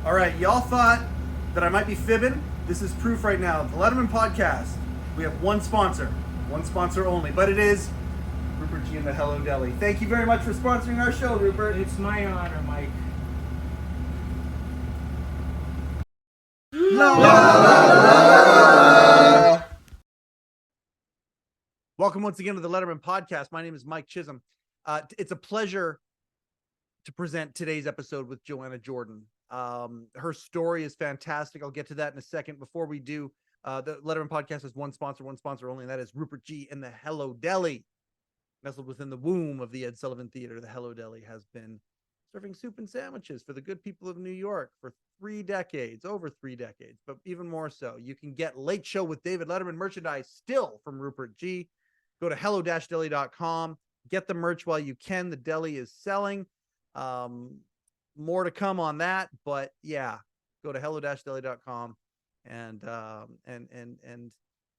All right, y'all thought that I might be fibbing. This is proof right now. The Letterman Podcast, we have one sponsor only, but it is Rupert G and the Hello Deli. Thank you very much for sponsoring our show, Rupert. It's my honor, Mike. La, la, la, la. Welcome once again to the Letterman Podcast. My name is Mike Chisholm. It's a pleasure to present today's episode with Joanna Jordan. Her story is fantastic. I'll get to that in a second. Before we do, the Letterman Podcast has one sponsor only, and that is Rupert G and the Hello Deli. Nestled within the womb of the Ed Sullivan Theater, the Hello Deli has been serving soup and sandwiches for the good people of New York for over 3 decades, but even more so. You can get Late Show with David Letterman merchandise still from Rupert G. Go to hello-deli.com. Get the merch while you can. The deli is selling. More to come on that, but yeah, go to hello-deli.com and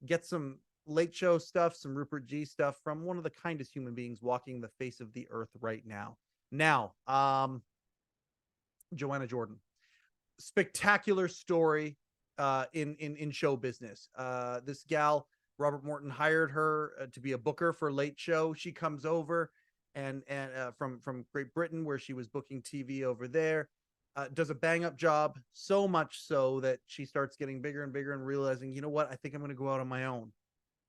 get some Late Show stuff, some Rupert G stuff from one of the kindest human beings walking the face of the earth right now. Now, Joanna Jordan, spectacular story in show business. This gal, Robert Morton, hired her to be a booker for Late Show. She comes over and from Great Britain, where she was booking TV over there, does a bang up job, so much so that she starts getting bigger and bigger and realizing, you know what, I think I'm going to go out on my own.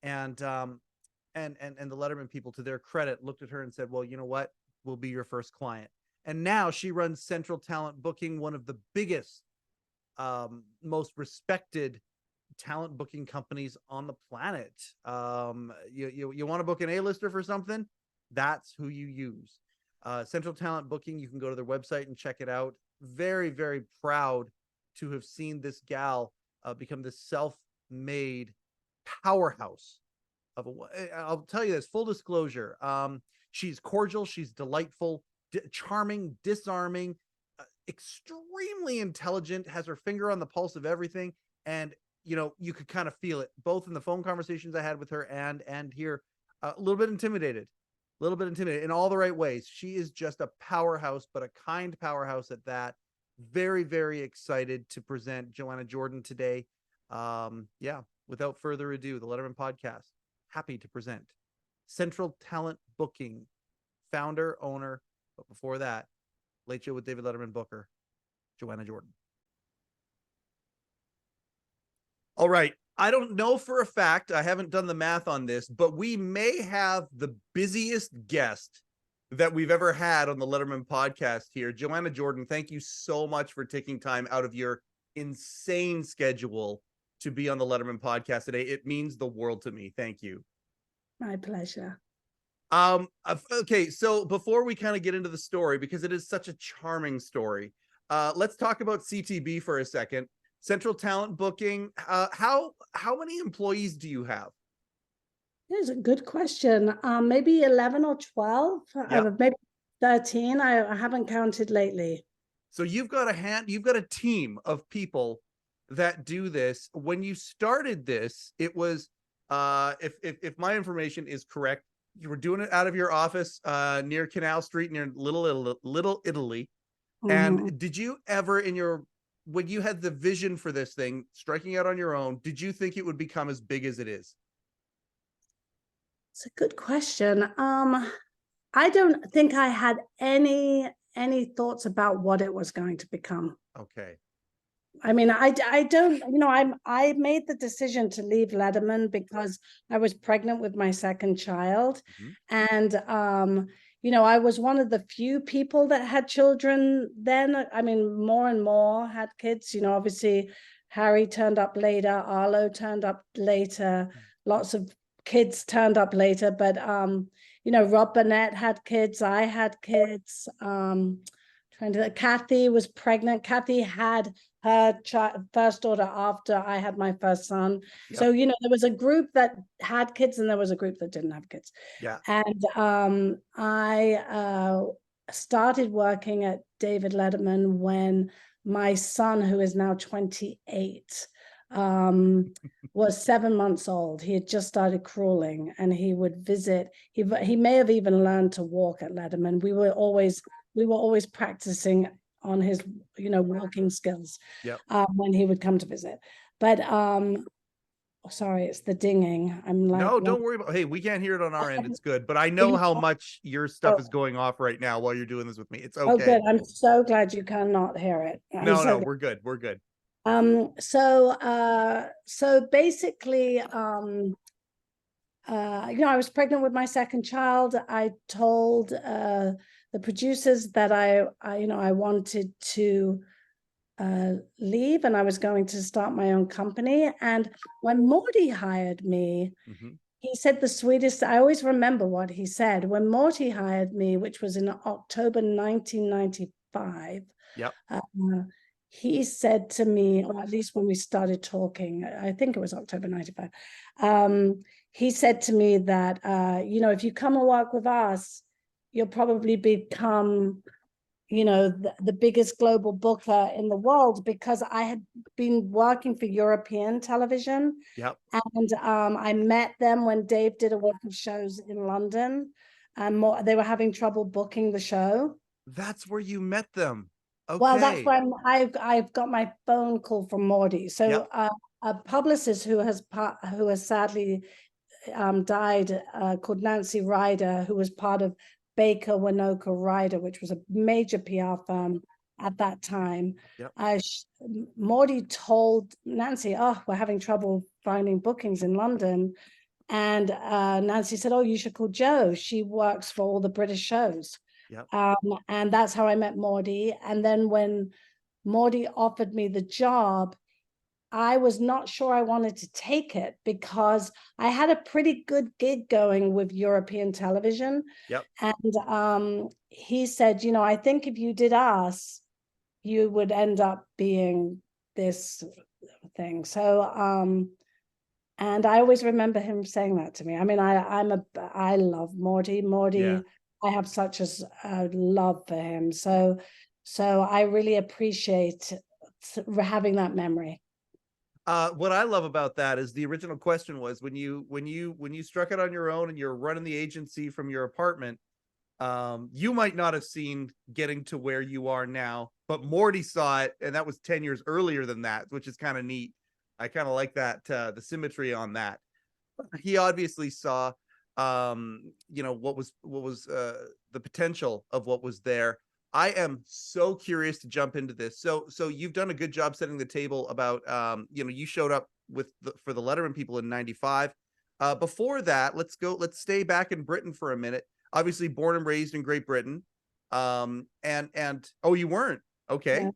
And the Letterman people, to their credit, looked at her and said, well, you know what, we'll be your first client. And now she runs Central Talent Booking, one of the biggest, most respected talent booking companies on the planet. You want to book an A-lister for something? That's who you use. Central Talent Booking, you can go to their website and check it out. Very, very proud to have seen this gal become this self-made powerhouse of I'll tell you this, full disclosure. She's cordial, she's delightful, charming, disarming, extremely intelligent, has her finger on the pulse of everything. And, you know, you could kind of feel it both in the phone conversations I had with her and here, a little bit intimidated in all the right ways. She is just a powerhouse, but a kind powerhouse at that. Very, very excited to present Joanna Jordan today. Without further ado, the Letterman Podcast, happy to present Central Talent Booking founder, owner, but before that, Late Show with David Letterman booker, Joanna Jordan. All right. I don't know for a fact, I haven't done the math on this, but we may have the busiest guest that we've ever had on the Letterman Podcast here. Joanna Jordan, thank you so much for taking time out of your insane schedule to be on the Letterman Podcast today. It means the world to me. Thank you. My pleasure. Okay, so before we kind of get into the story, because it is such a charming story, let's talk about CTB for a second. Central Talent Booking. How many employees do you have? It's a good question. Maybe 11 or 12, maybe 13. I haven't counted lately. So you've got a team of people that do this. When you started this, it was, if my information is correct, you were doing it out of your office near Canal Street, near Little Italy. Mm-hmm. And did you ever, when you had the vision for this thing, striking out on your own, did you think it would become as big as it is? It's a good question. I don't think I had any thoughts about what it was going to become. Okay. I mean, I don't, I made the decision to leave Letterman because I was pregnant with my second child. Mm-hmm. And, I was one of the few people that had children then. I mean, more and more had kids. Obviously, Harry turned up later. Arlo turned up later. Lots of kids turned up later. But, Rob Burnett had kids. I had kids. Kathy was pregnant. Kathy had her first daughter after I had my first son. Yep. So, there was a group that had kids and there was a group that didn't have kids. Yeah. And I started working at David Letterman when my son, who is now 28, was 7 months old. He had just started crawling and he would visit. He may have even learned to walk at Letterman. We were always practicing his, walking skills. Yep. When he would come to visit. But sorry, it's the dinging. I'm like, no, don't worry about. Hey, we can't hear it on our end. It's good, but I know how much your stuff is going off right now while you're doing this with me. It's okay. Oh, good. I'm so glad you cannot hear it. No, we're good. We're good. So basically, I was pregnant with my second child. I told the producers that I wanted to leave, and I was going to start my own company. And when Morty hired me, he said the sweetest. I always remember what he said when Morty hired me, which was in October 1995. Yep. He said to me, or at least when we started talking, I think it was October 95. He said to me that, if you come and work with us, you'll probably become, the biggest global booker in the world, because I had been working for European television. Yep. And I met them when Dave did a week of shows in London, and they were having trouble booking the show. That's where you met them. Okay. Well, that's when I've got my phone call from Morty. So a publicist who has sadly died, called Nancy Ryder, who was part of Baker Winokur Ryder, which was a major PR firm at that time. Yep. Morty told Nancy, we're having trouble finding bookings in London. And Nancy said, you should call Jo. She works for all the British shows. Yep. And that's how I met Morty. And then when Morty offered me the job, I was not sure I wanted to take it, because I had a pretty good gig going with European television. Yep. And he said, I think if you did us, you would end up being this thing. So, and I always remember him saying that to me. I mean, I love Morty. Morty, I have such a love for him. So I really appreciate having that memory. What I love about that is the original question was when you struck it on your own and you're running the agency from your apartment, you might not have seen getting to where you are now, but Morty saw it, and that was 10 years earlier than that, which is kind of neat. I kind of like that, the symmetry on that. He obviously saw, what was the potential of what was there. I am so curious to jump into this. So you've done a good job setting the table about, you showed up for the Letterman people in 95. Before that, let's stay back in Britain for a minute. Obviously born and raised in Great Britain. And you weren't. Okay. Yeah.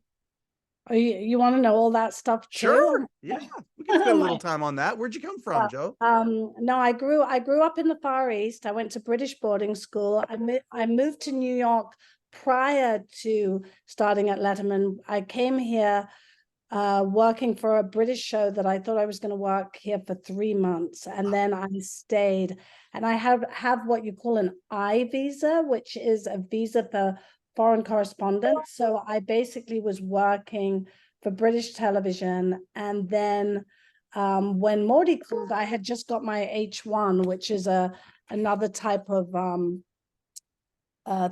You want to know all that stuff too? Sure. Yeah. We can spend a little time on that. Where'd you come from, Jo? No, I grew up in the Far East. I went to British boarding school. I moved to New York prior to starting at Letterman. I came here working for a British show that I thought I was going to work here for 3 months, and then I stayed. And I have what you call an I visa, which is a visa for foreign correspondence. So I basically was working for British television, and then when Morty called, I had just got my H1, which is another type of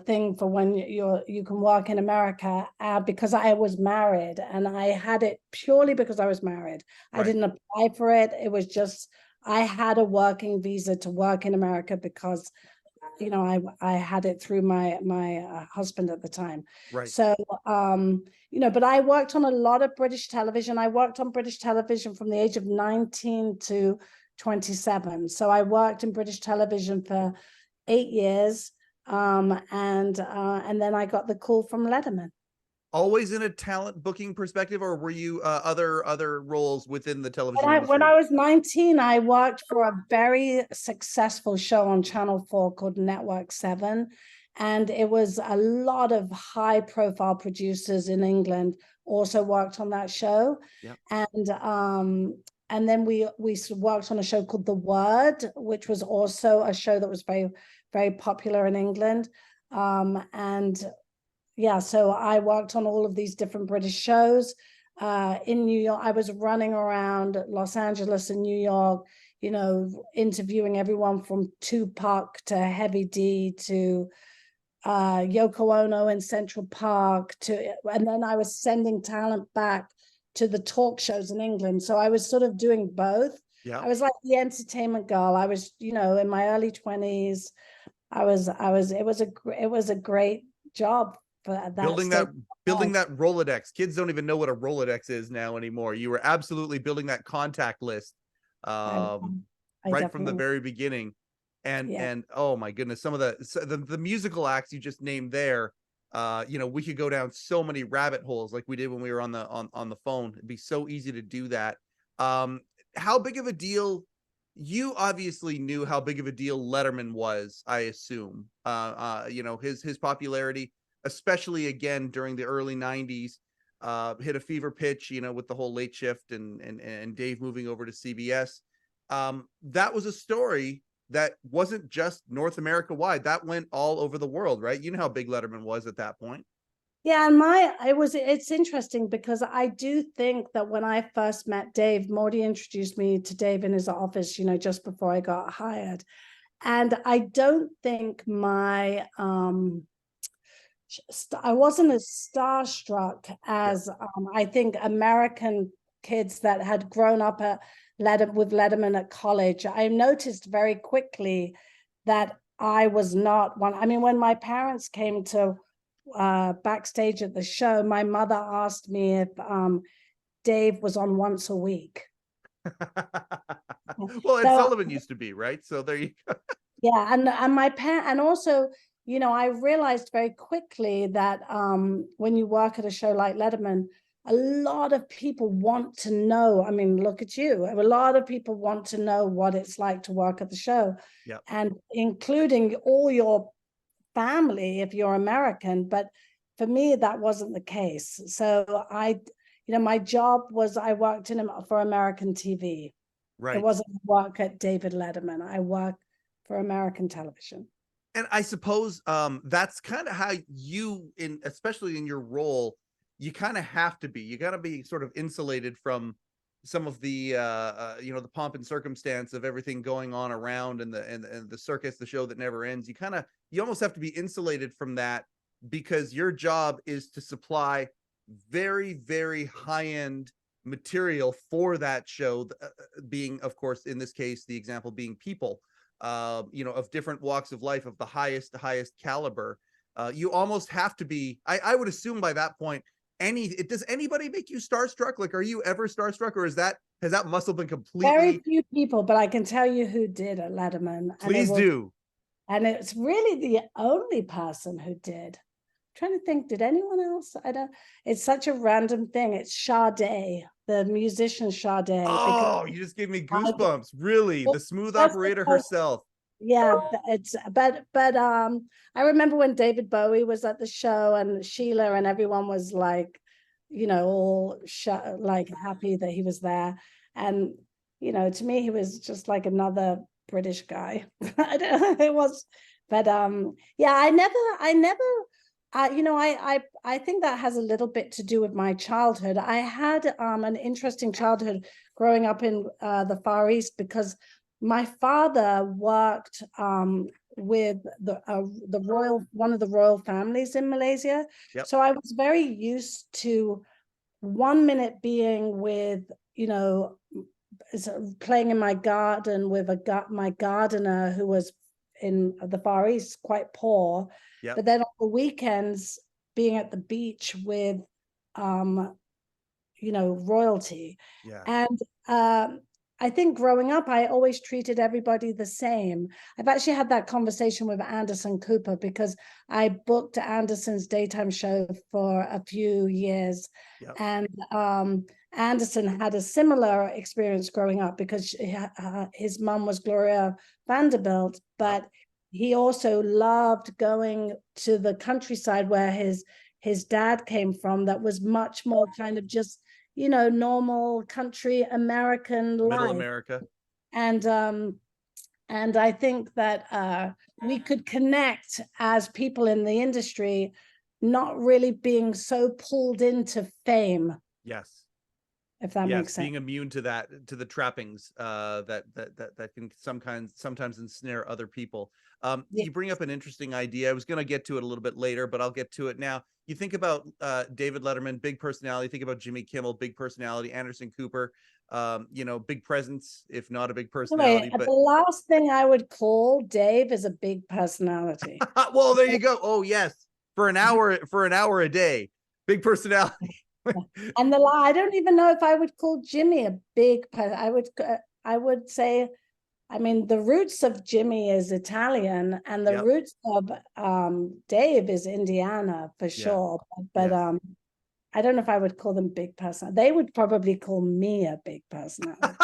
thing for when you can work in America, because I was married, and I had it purely because I was married. Right. I didn't apply for it. It was just, I had a working visa to work in America because, I had it through my husband at the time. Right. So, but I worked on a lot of British television. I worked on British television from the age of 19 to 27. So I worked in British television for 8 years. And then I got the call from Letterman. Always in a talent booking perspective, or were you other roles within the television industry? When I was 19, I worked for a very successful show on Channel 4 called Network 7. And it was a lot of high profile producers in England also worked on that show. Yep. And then we worked on a show called The Word, which was also a show that was very, very popular in England. So I worked on all of these different British shows in New York. I was running around Los Angeles and New York, interviewing everyone from Tupac to Heavy D to Yoko Ono in Central Park and then I was sending talent back to the talk shows in England. So I was sort of doing both. Yeah. I was like the entertainment girl. I was, in my early 20s. It was a great job for that. Building that Rolodex. Kids don't even know what a Rolodex is now anymore. You were absolutely building that contact list right from the very beginning. And oh my goodness, some of the musical acts you just named there, we could go down so many rabbit holes like we did when we were on the phone. It'd be so easy to do that. How big of a deal? You obviously knew how big of a deal Letterman was, I assume. His popularity, especially again during the early 90s, hit a fever pitch, with the whole late shift and Dave moving over to CBS. That was a story that wasn't just North America wide. That went all over the world, right? You know how big Letterman was at that point. Yeah, and it's interesting because I do think that when I first met Dave, Morty introduced me to Dave in his office, just before I got hired. And I don't think I wasn't as starstruck as I think American kids that had grown up with Letterman at college. I noticed very quickly that I was not one. I mean, when my parents came to backstage at the show, my mother asked me if Dave was on once a week. Well, Ed Sullivan used to be, right? So there you go. Yeah, and my parent, and also, I realized very quickly that when you work at a show like Letterman, a lot of people want to know. I mean, look at you. A lot of people want to know what it's like to work at the show, and including all your family if you're American. But for me, that wasn't the case. So my job was I worked for American TV. Right. It wasn't work at David Letterman. I worked for American television. And I suppose that's kind of how you, especially in your role, you kind of have to be. You got to be sort of insulated from some of the the pomp and circumstance of everything going on around and the circus, the show that never ends. You almost have to be insulated from that because your job is to supply very, very high-end material for that show, being, of course, in this case, the example being people, of different walks of life, of the highest caliber. You almost have to be, I would assume by that point, does anybody make you starstruck? Like, are you ever starstruck, or has that muscle been completely? Very few people, but I can tell you who did at Letterman. Please do. And it's really the only person who did. I'm trying to think, did anyone else? It's such a random thing. It's Sade, the musician Sade. Oh, you just gave me goosebumps. Really, the smooth operator herself. Yeah, but I remember when David Bowie was at the show and Sheila and everyone was like, all like happy that he was there. And, to me, he was just like another British guy. I don't know, it was, but I think that has a little bit to do with my childhood. I had an interesting childhood growing up in the Far East because my father worked with one of the royal families in Malaysia. Yep. So I was very used to 1 minute being with, playing in my garden with my gardener who was in the Far East, quite poor. Yep. But then on the weekends being at the beach with, royalty. Yeah. And I think growing up, I always treated everybody the same. I've actually had that conversation with Anderson Cooper because I booked Anderson's daytime show for a few years. Yep. And Anderson had a similar experience growing up because his mom was Gloria Vanderbilt, but he also loved going to the countryside where his dad came from. That was much more kind of just, normal country American life. Middle America. And I think that we could connect as people in the industry, not really being so pulled into fame. Yes. if that makes sense. Being immune to that, to the trappings that can sometimes ensnare other people. You bring up an interesting idea. I was going to get to it a little bit later, but I'll get to it now. You think about David Letterman, big personality. Think about Jimmy Kimmel, big personality. Anderson Cooper, big presence, if not a big personality. But the last thing I would call Dave is a big personality. Well, there you go. Oh yes, for an hour a day, big personality. And I don't even know if I would call Jimmy a big person. I would say, I mean, the roots of Jimmy is Italian, and the roots of Dave is Indiana for sure. But I don't know if I would call them big person. They would probably call me a big personality.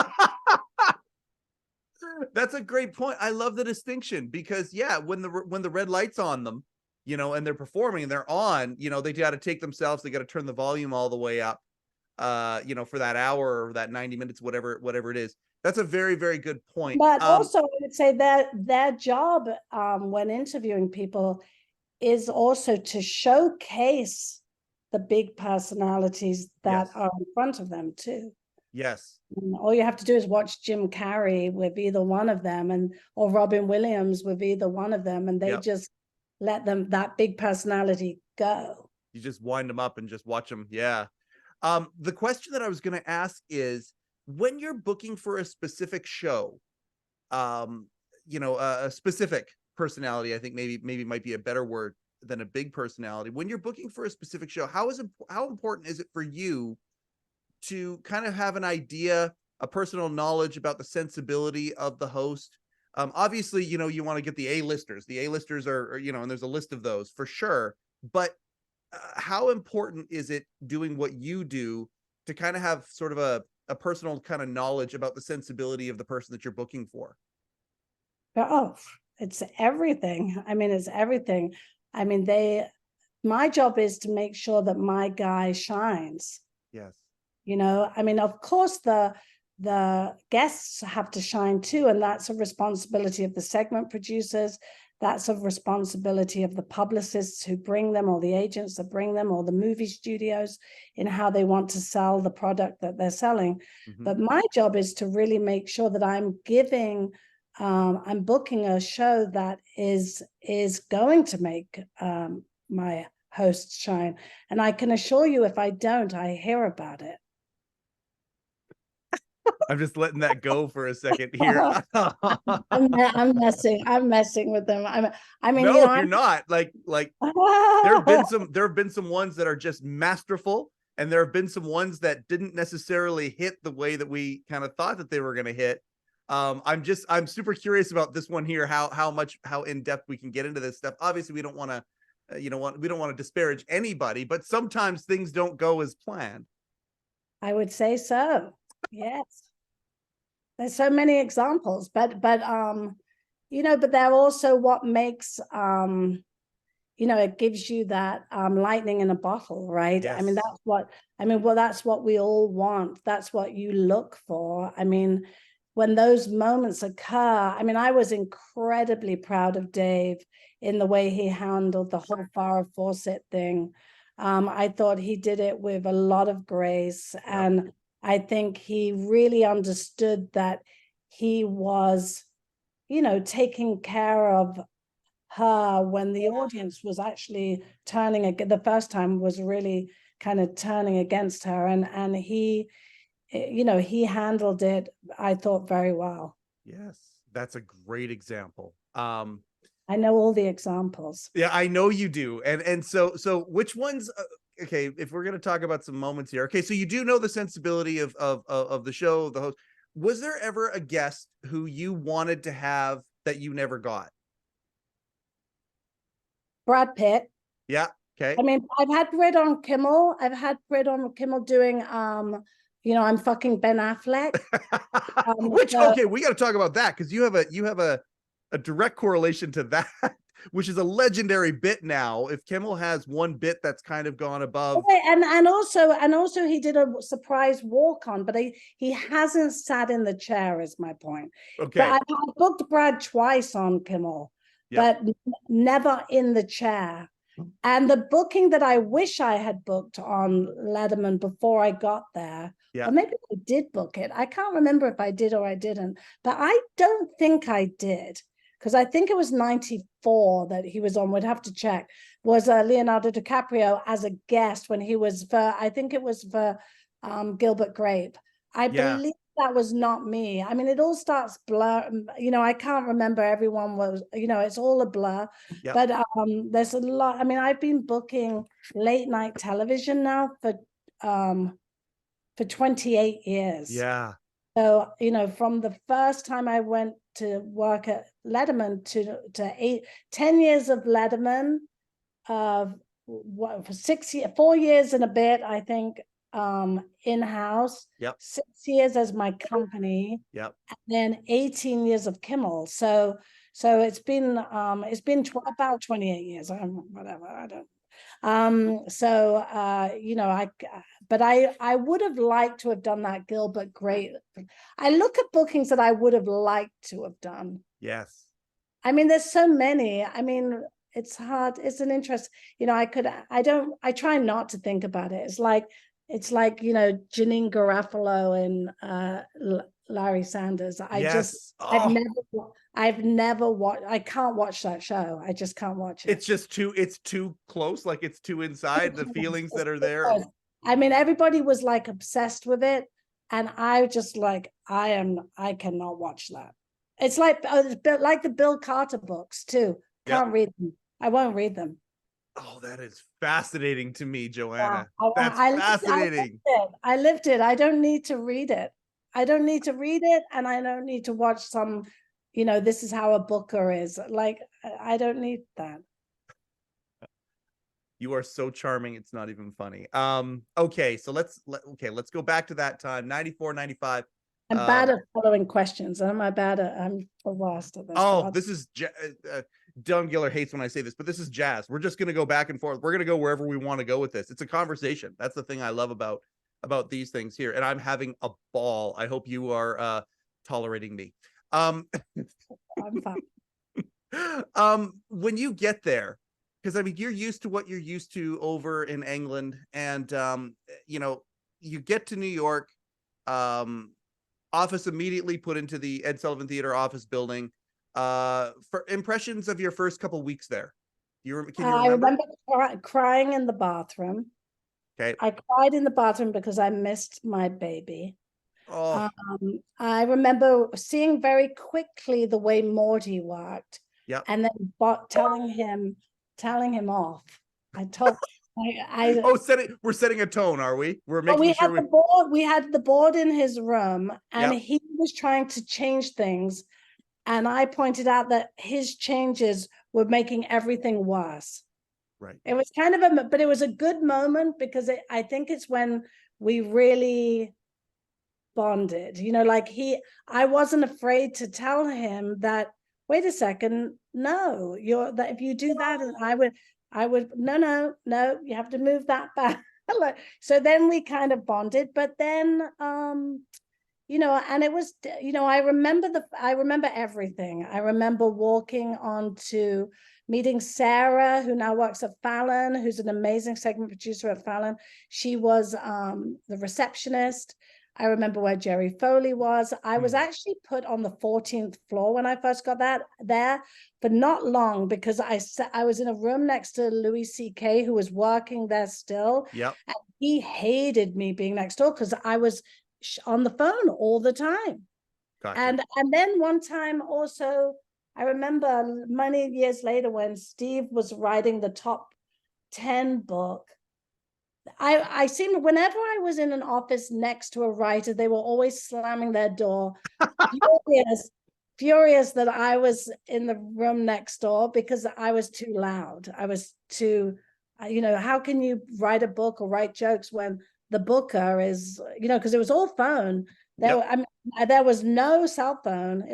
That's a great point. I love the distinction because when the red light's on them, and they're performing and they're on, they got to take themselves, they got to turn the volume all the way up, for that hour or that 90 minutes, whatever it is. That's a very, very good point. But also I would say that their job when interviewing people is also to showcase the big personalities that are in front of them too. Yes. And all you have to do is watch Jim Carrey with either one of them, or Robin Williams with either one of them, and they just let that big personality go. You just wind them up and just watch them. Yeah. The question that I was going to ask is, when you're booking for a specific show, a specific personality, I think maybe might be a better word than a big personality. When you're booking for a specific show, how important is it for you to kind of have an idea, a personal knowledge about the sensibility of the host? Obviously, you want to get the A-listers. The A-listers are, and there's a list of those for sure. But how important is it doing what you do to kind of have sort of a personal kind of knowledge about the sensibility of the person that you're booking for? Oh, it's everything. I mean, it's everything. I mean, my job is to make sure that my guy shines. Yes. I mean, of course, the guests have to shine too, and that's a responsibility of the segment producers. That's a responsibility of the publicists who bring them, or the agents that bring them, or the movie studios in how they want to sell the product that they're selling. Mm-hmm. But my job is to really make sure that I'm booking a show that is going to make my hosts shine. And I can assure you, if I don't, I hear about it. I'm just letting that go for a second here. I'm messing with them. I mean, no, you're not. Like there have been some ones that are just masterful, and there have been some ones that didn't necessarily hit the way that we kind of thought that they were going to hit. I'm super curious about this one here, how in depth we can get into this stuff. Obviously, we don't want to, we don't want to disparage anybody, but sometimes things don't go as planned. I would say so. Yes. There's so many examples, but but they're also what makes, it gives you that lightning in a bottle, right? Yes. I mean, that's what we all want. That's what you look for. I mean, when those moments occur, I mean, I was incredibly proud of Dave in the way he handled the whole Farrah Fawcett thing. I thought he did it with a lot of grace, and I think he really understood that he was, taking care of her when the audience was actually the first time was really kind of turning against her. And he, he handled it, I thought, very well. Yes, that's a great example. I know all the examples. Yeah, I know you do. And so which ones... Okay, if we're going to talk about some moments here. Okay, so you do know the sensibility of the show, the host. Was there ever a guest who you wanted to have that you never got? Brad Pitt. Yeah, okay. I mean, I've had Brit on Kimmel. I've had Brit on Kimmel doing, I'm fucking Ben Affleck. Okay, we got to talk about that, because you have a direct correlation to that. Which is a legendary bit now. If Kimmel has one bit that's kind of gone above. Okay, and also he did a surprise walk on, but he hasn't sat in the chair, is my point. Okay. But I've booked Brad twice on Kimmel, but never in the chair. And the booking that I wish I had booked on Letterman before I got there, or maybe I did book it. I can't remember if I did or I didn't, but I don't think I did, because I think it was 94 that he was on. We'd have to check. Was Leonardo DiCaprio as a guest when he was for, I think it was for Gilbert Grape. I believe that was not me. I mean, it all starts blur. You know, I can't remember everyone was, you know, it's all a blur. But there's a lot. I mean, I've been booking late night television now for 28 years. Yeah. So, you know, from the first time I went to work at Letterman to 10 years of Letterman, for 4 years and a bit, I think, in-house, 6 years as my company, and then 18 years of Kimmel. So it's been about 28 years. Whatever, I don't. You know, but I would have liked to have done that Gilbert Grape. I look at bookings that I would have liked to have done. Yes. I mean, there's so many. I mean, it's hard. It's an interest. You know, I try not to think about it. It's like, you know, Janine Garofalo and Larry Sanders. I've never watched. I can't watch that show. I just can't watch it. It's too close. Like, it's too inside the feelings that are there. I mean, everybody was like obsessed with it. And I just like, I cannot watch that. It's like the Bill Carter books too. Can't read them. I won't read them. Oh, that is fascinating to me, Joanna. That's fascinating. I lived it. I don't need to read it. And I don't need to watch some, you know, this is how a booker is. Like, I don't need that. You are so charming. It's not even funny. Okay, so let's go back to that time, 94, 95. I'm bad at following questions. I'm lost at this. Oh, this is Don Giller hates when I say this, but this is jazz. We're just going to go back and forth. We're going to go wherever we want to go with this. It's a conversation. That's the thing I love about these things here. And I'm having a ball. I hope you are tolerating me. I'm fine. When you get there, because I mean, you're used to what you're used to over in England, and you know, you get to New York, office immediately put into the Ed Sullivan Theater office building. For impressions of your first couple weeks there, can you remember? I remember crying in the bathroom. Okay. I cried in the bathroom because I missed my baby. Oh. I remember seeing very quickly the way Morty worked. Yeah. And then telling him off. We're setting a tone, are we? We're making sure we had the board in his room, and he was trying to change things. And I pointed out that his changes were making everything worse. Right. It was kind of but it was a good moment, because I think it's when we really bonded, you know, like I wasn't afraid to tell him that, wait a second, no, if you do that, and I would, no, you have to move that back. So then we kind of bonded, but then, you know, and it was, you know, I remember everything. I remember walking on to meeting Sarah, who now works at Fallon, who's an amazing segment producer at Fallon. She was the receptionist. I remember where Jerry Foley was. I was actually put on the 14th floor when I first got there, but not long, because I was in a room next to Louis C.K., who was working there still. Yep. And he hated me being next door because I was on the phone all the time. Gotcha. And then one time also, I remember many years later when Steve was writing the top 10 book, I seemed, whenever I was in an office next to a writer, they were always slamming their door, furious that I was in the room next door because I was too loud. I was too, you know, how can you write a book or write jokes when the booker is, you know, because it was all phone. There was no cell phone.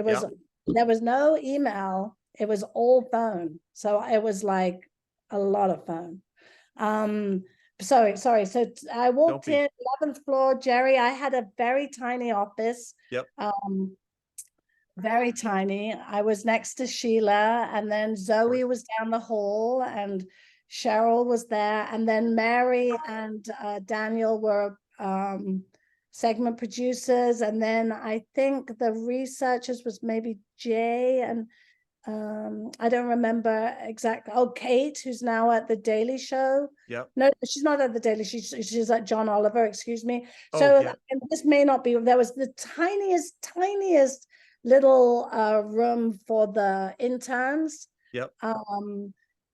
There was no email. It was all phone. So it was like a lot of phone. Sorry. So I walked in 11th floor, Jerry. I had a very tiny office. Yep. Very tiny. I was next to Sheila, and then Zoe was down the hall, and Cheryl was there, and then Mary and Daniel were segment producers, and then I think the researchers was maybe Jay and I don't remember exactly. Oh, Kate, who's now at the Daily Show. Yep. No, she's not at the Daily. She's at John Oliver. Excuse me. Oh, So yeah. and this may not be. There was the tiniest little room for the interns. Yep.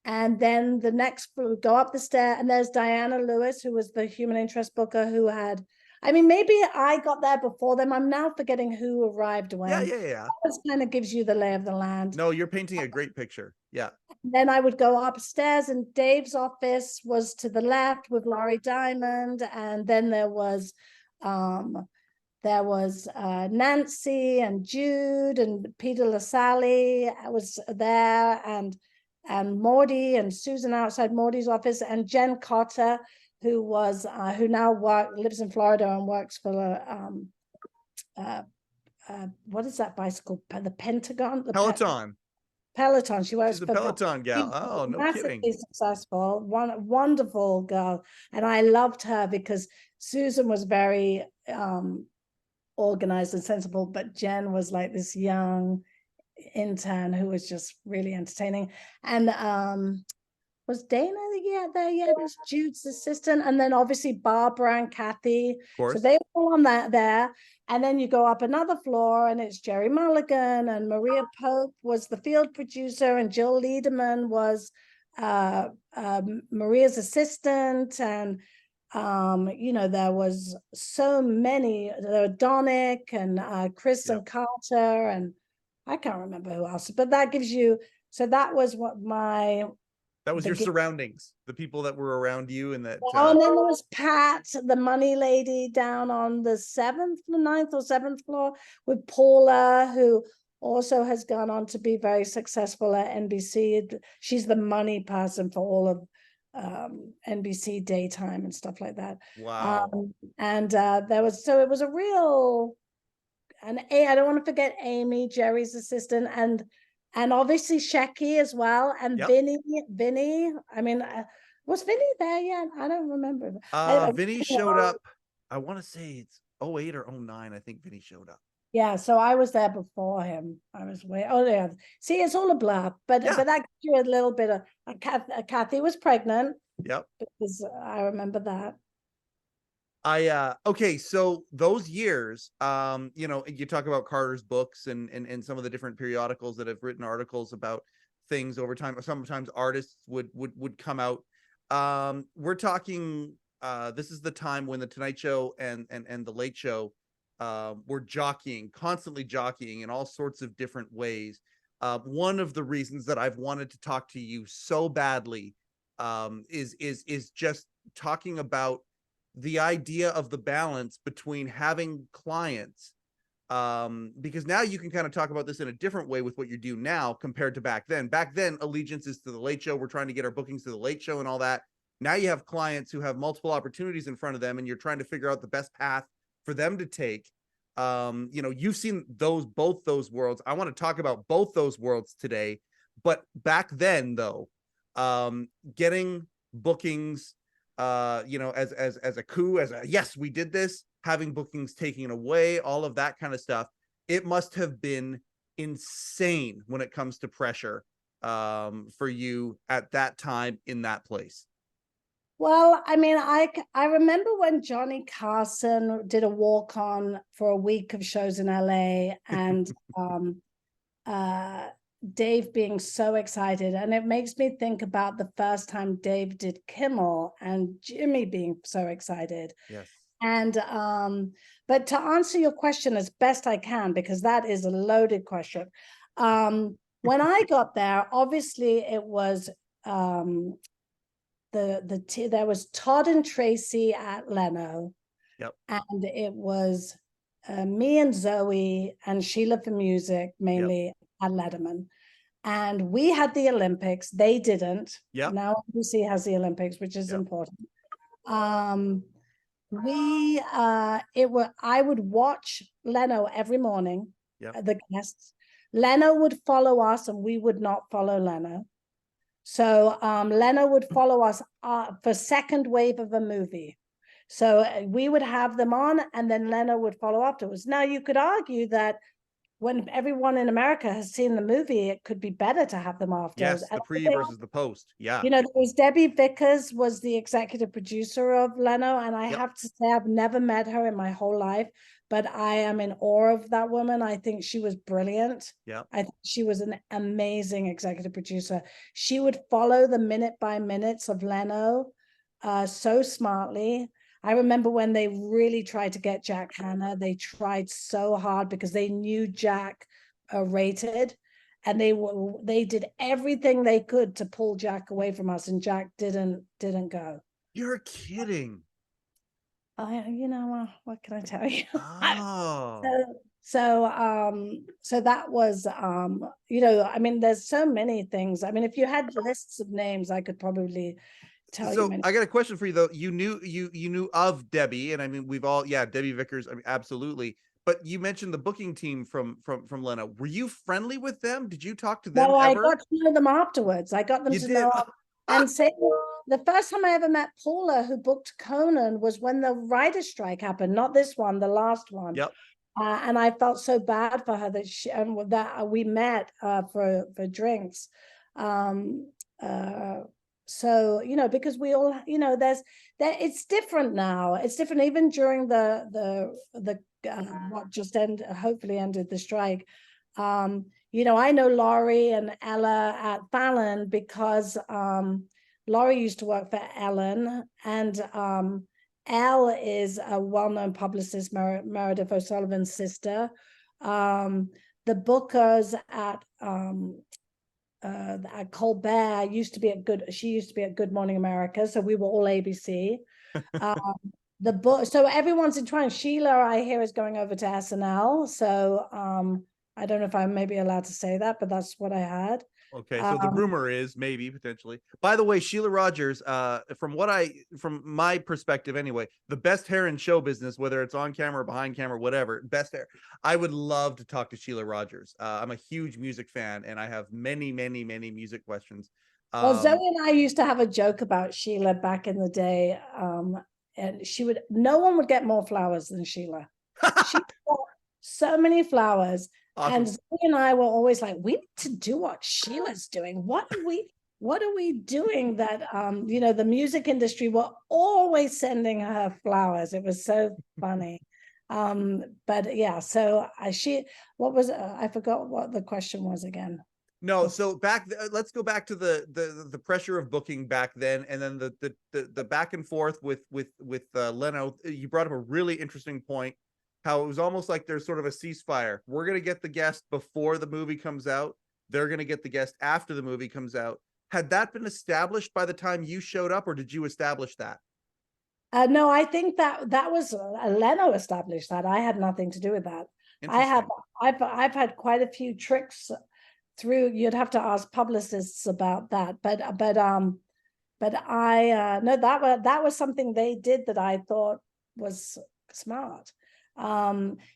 And then the next we go up the stair, and there's Diana Lewis, who was the human interest booker, who had. I mean, maybe I got there before them. I'm now forgetting who arrived when. Yeah. That kind of gives you the lay of the land. No, you're painting a great picture. Yeah. Then I would go upstairs, and Dave's office was to the left with Laurie Diamond, and then there was Nancy and Jude and Peter LaSalle was there, and Morty and Susan outside Morty's office, and Jen Cotter, who was who now lives in Florida and works for what is that bicycle? The Pentagon? Peloton. Peloton. She works She's a for Peloton gal. Oh, no massively kidding. successful, wonderful girl, and I loved her because Susan was very organized and sensible, but Jen was like this young intern who was just really entertaining. And was Dana there yet? It was Jude's assistant, and then obviously Barbara and Kathy. Of course. So they were all on that there. And then you go up another floor, and it's Jerry Mulligan, and Maria Pope was the field producer, and Jill Liederman was Maria's assistant, and there was so many. There were Donick and Chris and Carter, and I can't remember who else, but that gives you. So that was that was your surroundings, the people that were around you, and that. And then there was Pat, the money lady, down on the ninth or seventh floor with Paula, who also has gone on to be very successful at NBC. She's the money person for all of NBC daytime and stuff like that. Wow. It was a real. And I don't want to forget Amy, Jerry's assistant, and obviously Shecky as well, and Vinny. I mean, was Vinny there yet? I don't remember. Vinny showed up. I want to say it's 08 or 09. I think Vinny showed up. Yeah, so I was there before him. I was way. Oh yeah. See, it's all a blur, but that gives you a little bit of. Kathy was pregnant. Yep. Because I remember that. Okay, so those years, you talk about Carter's books and some of the different periodicals that have written articles about things over time. Sometimes artists would come out. We're talking this is the time when the Tonight Show and the Late Show were constantly jockeying in all sorts of different ways. One of the reasons that I've wanted to talk to you so badly is just talking about the idea of the balance between having clients, because now you can kind of talk about this in a different way with what you do now compared to back then. Back then, allegiance is to the Late Show. We're trying to get our bookings to the Late Show and all that. Now you have clients who have multiple opportunities in front of them, and you're trying to figure out the best path for them to take. You've seen both those worlds. I want to talk about both those worlds today. But back then, though, getting bookings, as a coup, yes, we did this, having bookings taken away, all of that kind of stuff, it must have been insane when it comes to pressure for you at that time in that place. Well, I mean, I remember when Johnny Carson did a walk-on for a week of shows in LA, and Dave being so excited, and it makes me think about the first time Dave did Kimmel and Jimmy being so excited. Yes. And but to answer your question as best I can, because that is a loaded question. When I got there, obviously it was there was Todd and Tracy at Leno. Yep. And it was me and Zoe and Sheila for music, mainly at Letterman. And we had the Olympics. They didn't. Yep. Now NBC has the Olympics, which is important. I would watch Leno every morning, the guests. Leno would follow us and we would not follow Leno. So Leno would follow us for second wave of a movie. So we would have them on, and then Leno would follow afterwards. Now, you could argue that when everyone in America has seen the movie, it could be better to have them afterwards. Yes, the pre versus the post. Yeah. You know, there was Debbie Vickers was the executive producer of Leno, and I have to say I've never met her in my whole life, but I am in awe of that woman. I think she was brilliant. Yeah. I think she was an amazing executive producer. She would follow the minute by minutes of Leno so smartly. I remember when they really tried to get Jack Hanna, they tried so hard because they knew Jack rated, and they did everything they could to pull Jack away from us, and Jack didn't go. You're kidding. What can I tell you? Oh. So that was I mean, there's so many things. I mean, if you had lists of names, I could probably tell you. So I got a question for you though. You knew of Debbie, and I mean we've all Debbie Vickers. I mean, absolutely. But you mentioned the booking team from Leno. Were you friendly with them? Did you talk to them? No, ever? I got to know them afterwards. I got them to know. And say, the first time I ever met Paula, who booked Conan, was when the writer's strike happened. Not this one, the last one. Yep. And I felt so bad for her that we met for drinks. So because we all it's different now. It's different even during the what just hopefully ended the strike. I know Laurie and Ella at Fallon because Laurie used to work for Ellen, and Elle is a well-known publicist, Meredith O'Sullivan's sister. The bookers at Colbert used to be she used to be at Good Morning America, so we were all ABC. So everyone's in trying. Sheila, I hear, is going over to SNL, so I don't know if I'm maybe allowed to say that, but that's what I had. Okay, so the rumor is maybe potentially. By the way, Sheila Rogers, from my perspective anyway, the best hair in show business, whether it's on camera, behind camera, whatever, best hair. I would love to talk to Sheila Rogers. I'm a huge music fan, and I have many, many, many music questions. Well, Zoe and I used to have a joke about Sheila back in the day, and no one would get more flowers than Sheila. She got so many flowers. Awesome. And Zoe and I were always like, we need to do what Sheila's doing. What are we doing that the music industry were always sending her flowers? It was so funny. But yeah, so I forgot what the question was again. No, so let's go back to the pressure of booking back then, and then the back and forth with Leno. You brought up a really interesting point. How it was almost like there's sort of a ceasefire. We're going to get the guest before the movie comes out. They're going to get the guest after the movie comes out. Had that been established by the time you showed up, or did you establish that? No, I think that was Leno established that. I had nothing to do with that. I've had quite a few tricks through. You'd have to ask publicists about that, but I no, that was something they did that I thought was smart.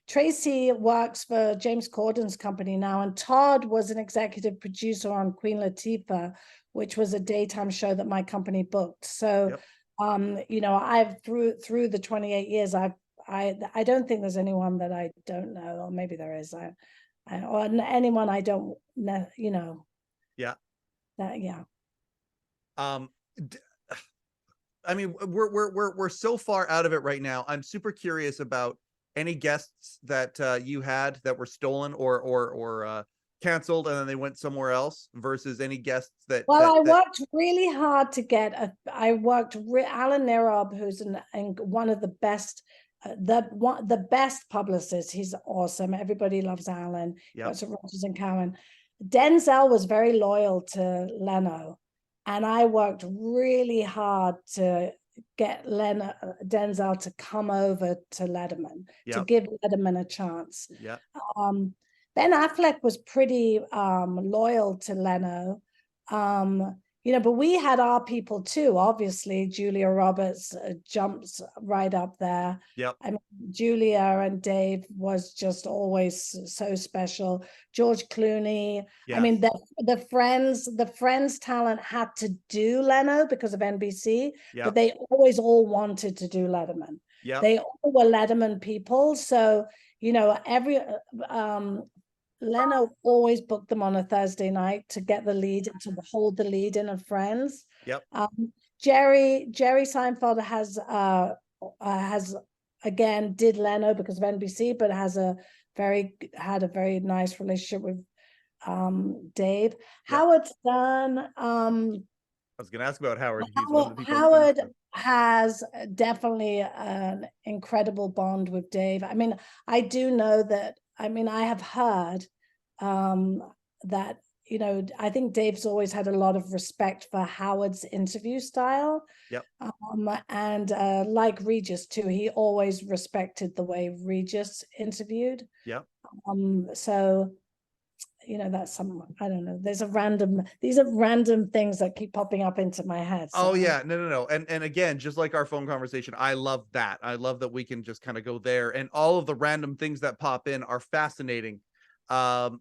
Tracy works for James Corden's company now, and Todd was an executive producer on Queen Latifah, which was a daytime show that my company booked. So, I've through the 28 years, I don't think there's anyone that I don't know, or maybe there is. Or anyone I don't know, Yeah. Yeah. I mean, we're so far out of it right now. I'm super curious about any guests that you had that were stolen or canceled and then they went somewhere else versus any guests that. Well, I worked really hard to get Alan Nerob, who's one of the best, the best publicist. He's awesome. Everybody loves Alan. Yep. That's Rogers and Cowan. Denzel was very loyal to Leno, and I worked really hard to get Denzel to come over to Letterman, to give Letterman a chance. Yeah. Ben Affleck was pretty loyal to Leno. but we had our people too. Obviously, Julia Roberts jumps right up there. Yep. I mean, Julia and Dave was just always so special. George Clooney. Yes. I mean, the Friends talent had to do Leno because of NBC, Yep. but they always all wanted to do Letterman. Yep. They all were Letterman people. So, every Leno always booked them on a Thursday night to get the lead, to hold the lead in of Friends. Yep. Jerry Seinfeld has again did Leno because of NBC, but had a very nice relationship with Dave. Yep. Howard Stern. I was going to ask about Howard. He's one of the people Howard has definitely an incredible bond with Dave. I mean, I do know that. I mean, I have heard that, I think Dave's always had a lot of respect for Howard's interview style. Yep. And like Regis too, he always respected the way Regis interviewed. Yep. So, that's I don't know. These are random things that keep popping up into my head. So. Oh yeah, no. And again, just like our phone conversation, I love that. I love that we can just kind of go there, and all of the random things that pop in are fascinating. So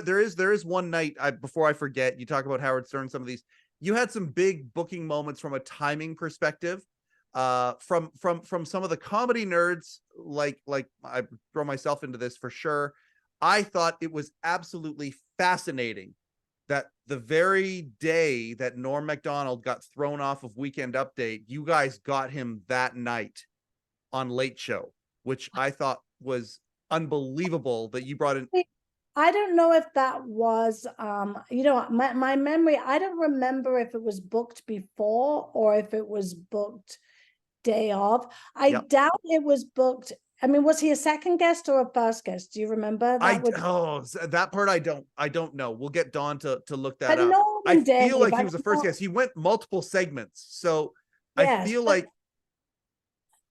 there is one night, before I forget, you talk about Howard Stern, some of these, you had some big booking moments from a timing perspective, from some of the comedy nerds, like I throw myself into this for sure. I thought it was absolutely fascinating that the very day that Norm Macdonald got thrown off of Weekend Update, you guys got him that night on Late Show, which I thought was unbelievable that you brought in. I don't know if that was, my memory, I don't remember if it was booked before or if it was booked day of. I doubt it was booked. I mean, was he a second guest or a first guest? Do you remember? That part I don't know. We'll get Dawn to look that up. I feel like he was the first guest. He went multiple segments, so yes, I feel like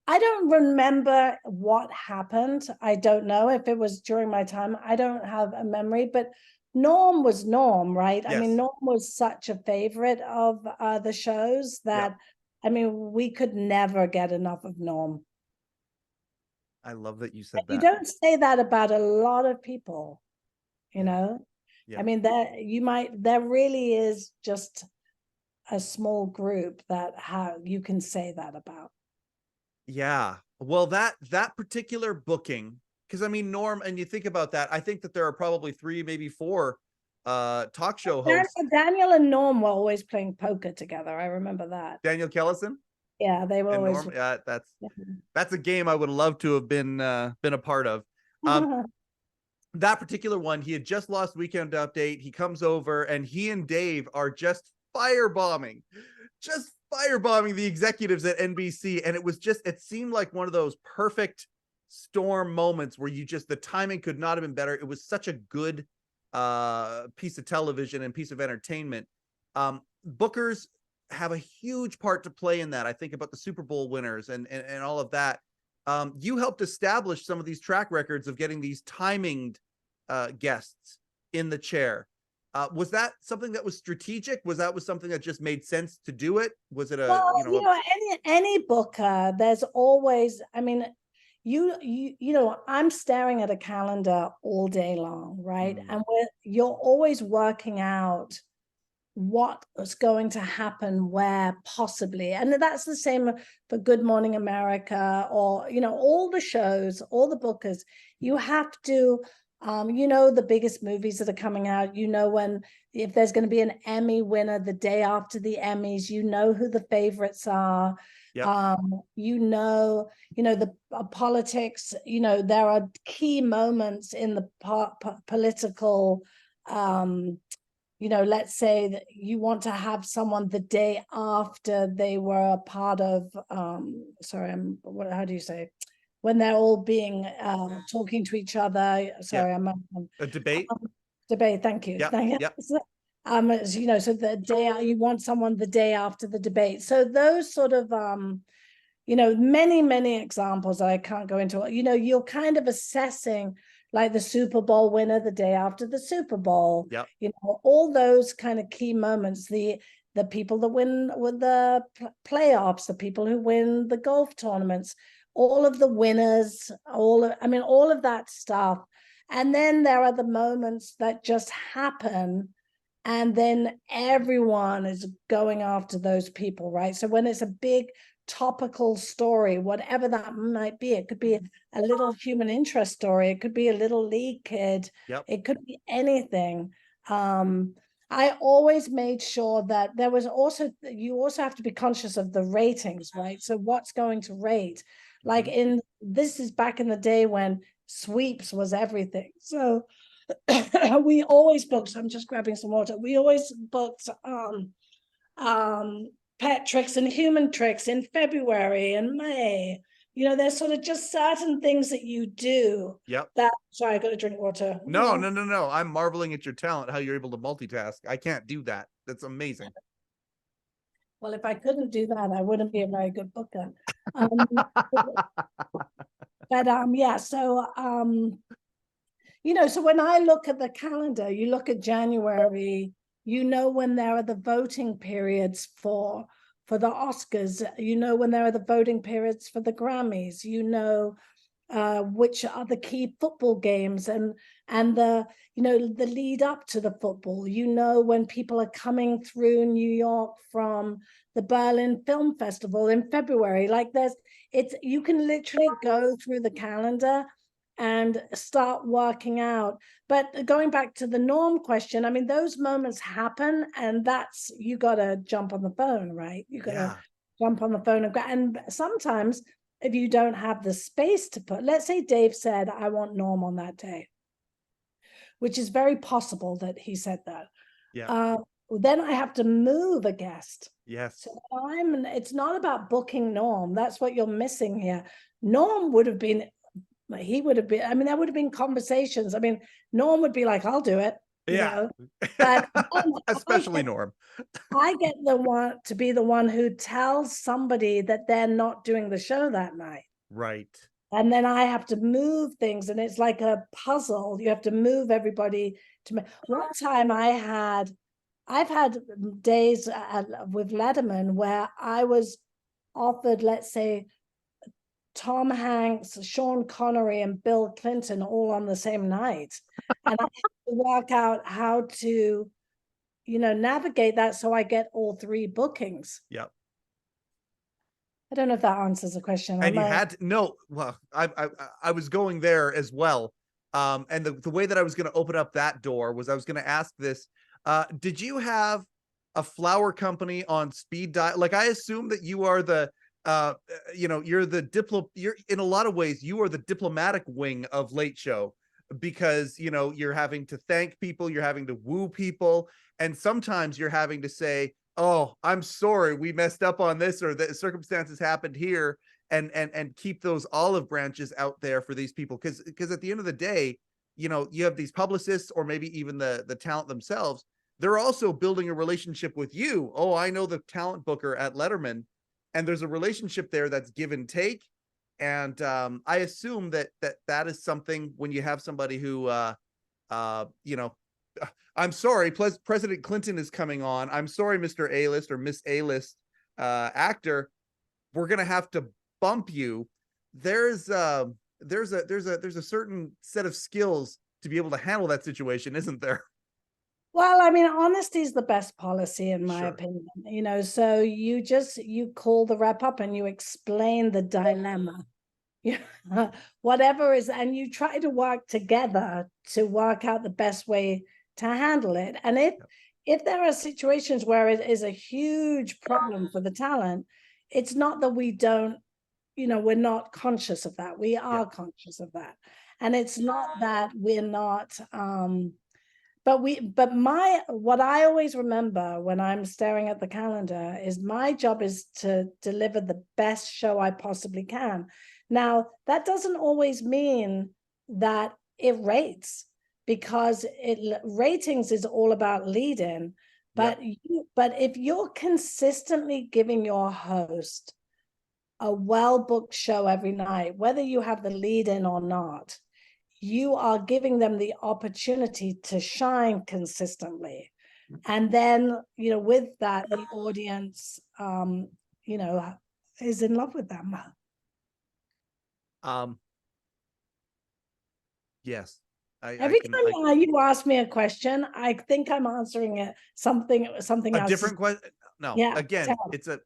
I don't remember what happened. I don't know if it was during my time. I don't have a memory, but Norm was Norm, right? Yes. I mean, Norm was such a favorite of the shows that, I mean, we could never get enough of Norm. I love that you said that. You don't say that about a lot of people, you know? Yeah. I mean, there really is just a small group that you can say that about. Yeah. Well, that particular booking, because I mean, Norm, and you think about that, I think that there are probably 3, maybe 4 talk show hosts. Daniel and Norm were always playing poker together. I remember that. Daniel Kellison? Yeah, they were and always. Norm, that's a game I would love to have been a part of. That particular one, he had just lost Weekend Update. He comes over and he and Dave are just firebombing the executives at NBC. And it seemed like one of those perfect storm moments where the timing could not have been better. It was such a good piece of television and piece of entertainment. Bookers have a huge part to play in that. I think about the Super Bowl winners and all of that. You helped establish some of these track records of getting these timinged guests in the chair. Was that something that was strategic? Was something that just made sense to do it? Was it any booker, there's always, I mean, I'm staring at a calendar all day long, right? And you're always working out what is going to happen where possibly. And that's the same for Good Morning America or, all the shows, all the bookers. You have to, the biggest movies that are coming out, if there's going to be an Emmy winner the day after the Emmys, who the favorites are. Yep. The politics, there are key moments in the political, let's say that you want to have someone the day after they were a part of, how do you say, when they're all being, talking to each other. Sorry, a debate. Debate. Thank you. Yep. So the day you want someone the day after the debate. So those sort of, many, many examples I can't go into, you're kind of assessing like the Super Bowl winner the day after the Super Bowl, all those kind of key moments, the the people that win with the playoffs, the people who win the golf tournaments, all of the winners, all of that stuff. And then there are the moments that just happen, and then everyone is going after those people, right? So when it's a big topical story, whatever that might be, it could be a little human interest story, it could be a little league kid, it could be anything. I always made sure that there was also, you also have to be conscious of the ratings, right? So what's going to rate? Like this is back in the day when sweeps was everything. So we always booked, I'm just grabbing some water. We always booked pet tricks and human tricks in February and May. You know, there's sort of just certain things that you do. Sorry, I got to drink water. No. I'm marveling at your talent, how you're able to multitask. I can't do that. That's amazing. Well, if I couldn't do that, I wouldn't be a very good booker. Yeah, so you know, so when I look at the calendar, you look at January, you know, when there are the voting periods for the Oscars, you know, when there are the voting periods for the Grammys, you know, which are the key football games and the, you know, the lead up to the football, you know, when people are coming through New York from the Berlin Film Festival in February. Like you can literally go through the calendar and start working out. But going back to the norm question, I mean, those moments happen, and that's, you got to jump on the phone, right? You got to jump on the phone and sometimes if you don't have the space to put, let's say Dave said, I want Norm on that day, which is very possible that he said that. Then I have to move a guest. So it's not about booking Norm. That's what you're missing here. Norm would have been, there would have been conversations. I mean, Norm would be like, I'll do it. You know? But especially Norm. I get to be the one who tells somebody that they're not doing the show that night. Right. And then I have to move things, and it's like a puzzle. You have to move everybody to. One time I've had days with Letterman where I was offered, let's say, Tom Hanks, Sean Connery, and Bill Clinton all on the same night. And I have to work out how to, you know, navigate that so I get all three bookings. I don't know if that answers the question. And you had to, no, well, I was going there as well. And the way that I was going to open up that door was I was going to ask this. Did you have a flower company on speed dial? Like, I assume that you are the, you know, you're in a lot of ways, you are the diplomatic wing of Late Show, because, you know, you're having to thank people, you're having to woo people, and sometimes you're having to say, oh, I'm sorry, we messed up on this, or the circumstances happened here, and keep those olive branches out there for these people. Because at the end of the day, you know, you have these publicists, or maybe even the talent themselves, they're also building a relationship with you. Oh, I know the talent booker at Letterman, and there's a relationship there that's give and take. And I assume that is something when you have somebody who, you know, I'm sorry, President Clinton is coming on. I'm sorry, Mr. A-list or Miss A-list actor. We're gonna have to bump you. There's a certain set of skills to be able to handle that situation, isn't there? Well, I mean, honesty is the best policy, in my opinion. You know, so you call the rep up and you explain the dilemma. Whatever is, and you try to work together to work out the best way to handle it. And if there are situations where it is a huge problem for the talent, it's not that we don't, you know, we're not conscious of that. We are conscious of that. And it's not that we're not, what I always remember when I'm staring at the calendar is my job is to deliver the best show I possibly can. Now, that doesn't always mean that it rates, because ratings is all about lead-in. But if you're consistently giving your host a well-booked show every night, whether you have the lead-in or not, you are giving them the opportunity to shine consistently. And then, with that, the audience, is in love with them. Yes. Every time you ask me a question, I think I'm answering it something a else. different question. No, Yeah, again, terrible. it's a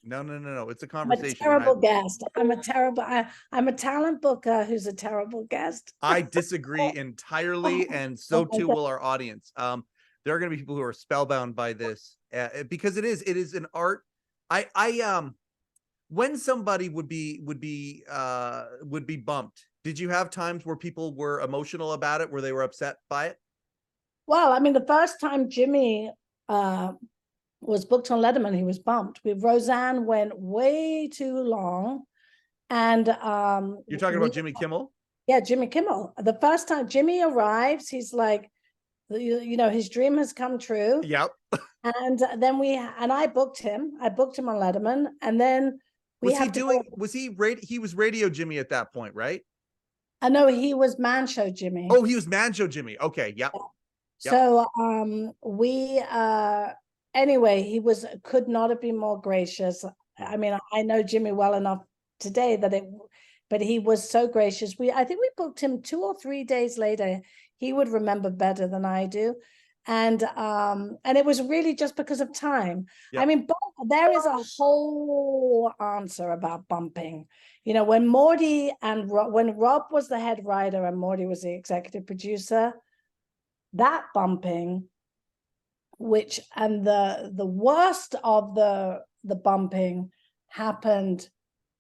no. It's a I'm a conversation. terrible guest. I'm a talent booker who's a terrible guest. I disagree entirely, and so too will our audience. There are going to be people who are spellbound by this because it is an art. When somebody would be bumped, did you have times where people were emotional about it, where they were upset by it? Well, I mean, the first time Jimmy was booked on Letterman, he was bumped. With Roseanne went way too long. And you're talking about Jimmy Kimmel? Yeah, Jimmy Kimmel. The first time Jimmy arrives, he's like, his dream has come true. Yep. And then I booked him. I booked him on Letterman. And then he was Radio Jimmy at that point, right? I know he was Man Show Jimmy. Oh, he was Man Show Jimmy. Okay, yep. So anyway, he could not have been more gracious. I mean, I know Jimmy well enough today but he was so gracious. I think we booked him 2 or 3 days later. He would remember better than I do. And it was really just because of time. Yep. I mean, there is a whole answer about bumping. When when Rob was the head writer and Morty was the executive producer, that bumping, and the worst of the bumping happened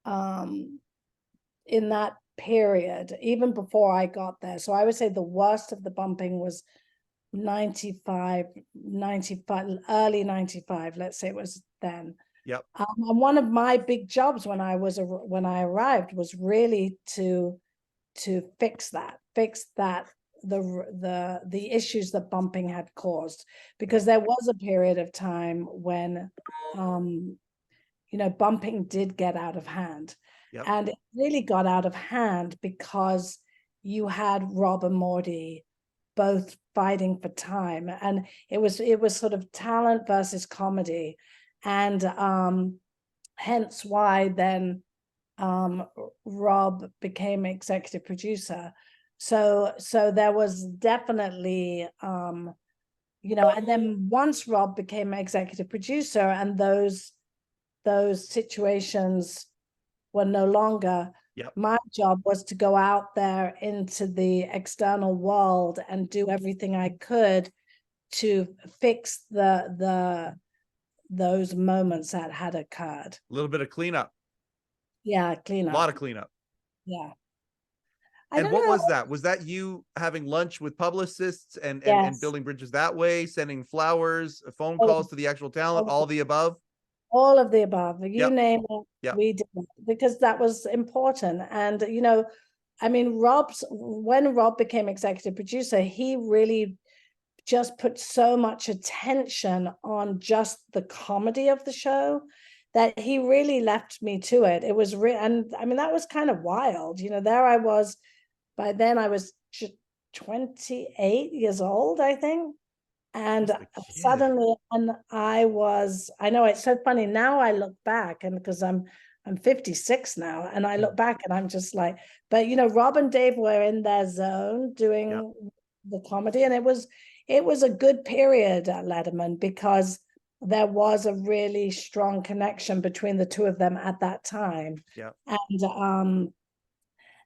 in that period, even before I got there. So I would say the worst of the bumping was 95, early 95, let's say it was then. Yep. And one of my big jobs when I arrived was really to fix that, the issues that bumping had caused, because there was a period of time when bumping did get out of hand. Yep. And it really got out of hand because you had Rob and Morty both fighting for time, and it was sort of talent versus comedy, and hence why then Rob became executive producer. So there was definitely and then once Rob became executive producer and those situations were no longer, yep, my job was to go out there into the external world and do everything I could to fix those moments that had occurred. A little bit of cleanup. Yeah, cleanup. A lot of cleanup. Yeah. And what was that? Was that you having lunch with publicists and building bridges that way, sending flowers, phone calls to the actual talent, all the above? All of the above. You name it, we did it, because that was important. And, I mean, when Rob became executive producer, he really just put so much attention on just the comedy of the show that he really left me to it. It was and I mean, that was kind of wild. There I was. By then I was 28 years old, I think. And suddenly, and I know it's so funny. Now I look back, and because I'm 56 now, and I look back and I'm just like, but Rob and Dave were in their zone doing the comedy, and it was a good period at Letterman because there was a really strong connection between the two of them at that time. Yeah.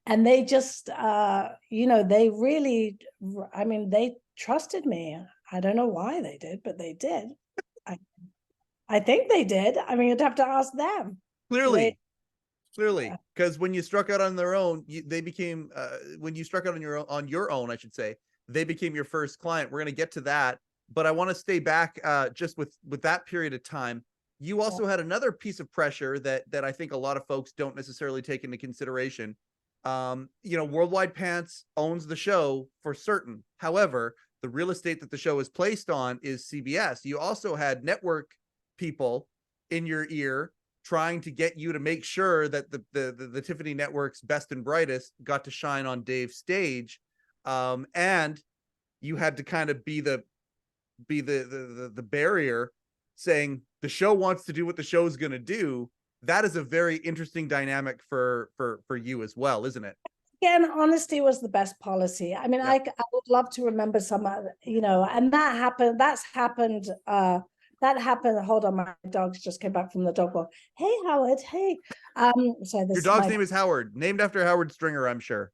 And they just, they really, I mean, they trusted me. I don't know why they did, but they did. I think they did. I mean, you'd have to ask them. Clearly, because when you struck out on their own, they became. When you struck out on your own, I should say, they became your first client. We're going to get to that, but I want to stay back just with that period of time. You also had another piece of pressure that I think a lot of folks don't necessarily take into consideration. Worldwide Pants owns the show for certain. However, the real estate that the show is placed on is CBS. You also had network people in your ear trying to get you to make sure that the Tiffany Network's best and brightest got to shine on Dave's stage. And you had to kind of be the be the barrier, saying the show wants to do what the show is going to do. That is a very interesting dynamic for you as well, isn't it? Again, honesty was the best policy. I mean, Yep. I would love to remember some other, and that happened. That happened. Hold on, my dogs just came back from the dog walk. Hey, Howard. Hey. So this Your is dog's my name is Howard, named after Howard Stringer, I'm sure.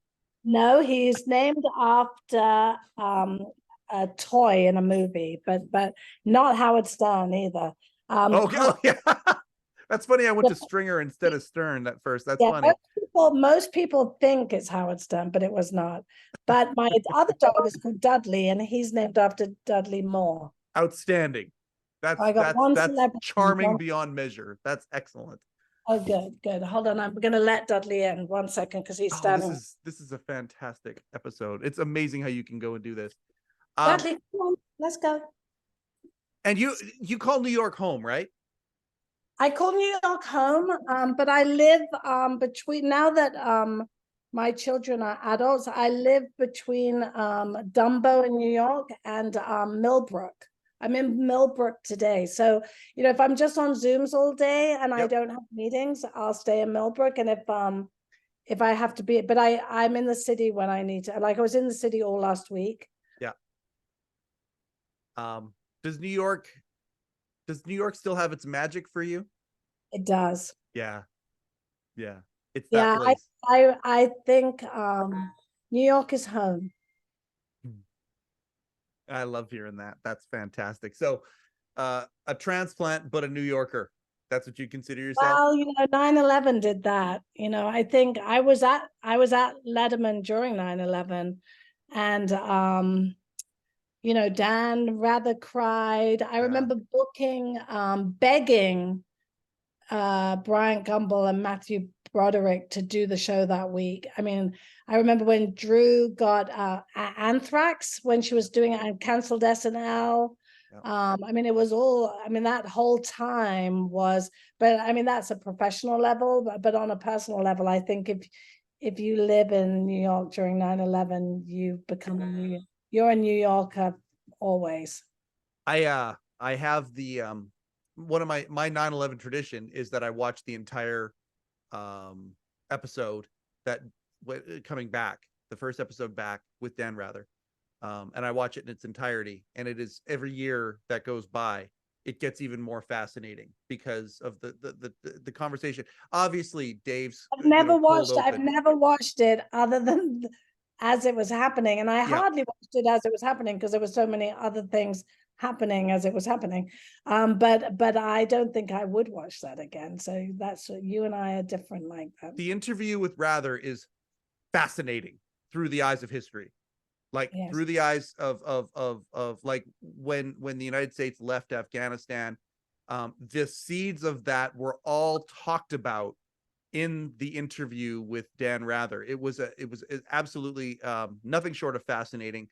no, he's named after a toy in a movie, but not Howard Stern either. Okay. Oh, yeah. That's funny. I went to Stringer instead of Stern at first. That's yeah, funny. most people think it's Howard Stern, but it was not. But my other dog is called Dudley, and he's named after Dudley Moore. Outstanding. I got one That's celebrity. charming beyond measure. That's excellent. Oh, good. Hold on, I'm going to let Dudley in 1 second because he's standing. This is a fantastic episode. It's amazing how you can go and do this. Dudley, come on, let's go. And you call New York home, right? I call New York home, but I live between, now that my children are adults, I live between Dumbo in New York and Millbrook. I'm in Millbrook today. So, if I'm just on Zooms all day and I don't have meetings, I'll stay in Millbrook. And if I have to be, but I'm in the city when I need to. Like I was in the city all last week. Yeah. Does New York still have its magic for you? It does. Yeah. It's that place. I think New York is home. I love hearing that. That's fantastic. So a transplant, but a New Yorker. That's what you consider yourself? Well, 9/11 did that. I think I was at Letterman during 9/11, and Dan rather cried. I remember begging Bryant Gumbel and Matthew Broderick to do the show that week. I mean, I remember when Drew got anthrax when she was doing it and canceled SNL. I mean, it was all, that whole time was, but I mean, that's a professional level, but on a personal level, I think if you live in New York during 9/11, you become you're a New Yorker always. I have the one of my 9/11 tradition is that I watch the entire episode that coming back, the first episode back with Dan Rather. And I watch it in its entirety, and it is every year that goes by, it gets even more fascinating because of the conversation. Obviously, Dave's I've never watched it other than as it was happening, and I hardly watched it as it was happening because there were so many other things happening as it was happening. But I don't think I would watch that again. So that's you and I are different like that. The interview with Rather is fascinating through the eyes of history. Like through the eyes of like when the United States left Afghanistan, the seeds of that were all talked about in the interview with Dan Rather. It was absolutely nothing short of fascinating.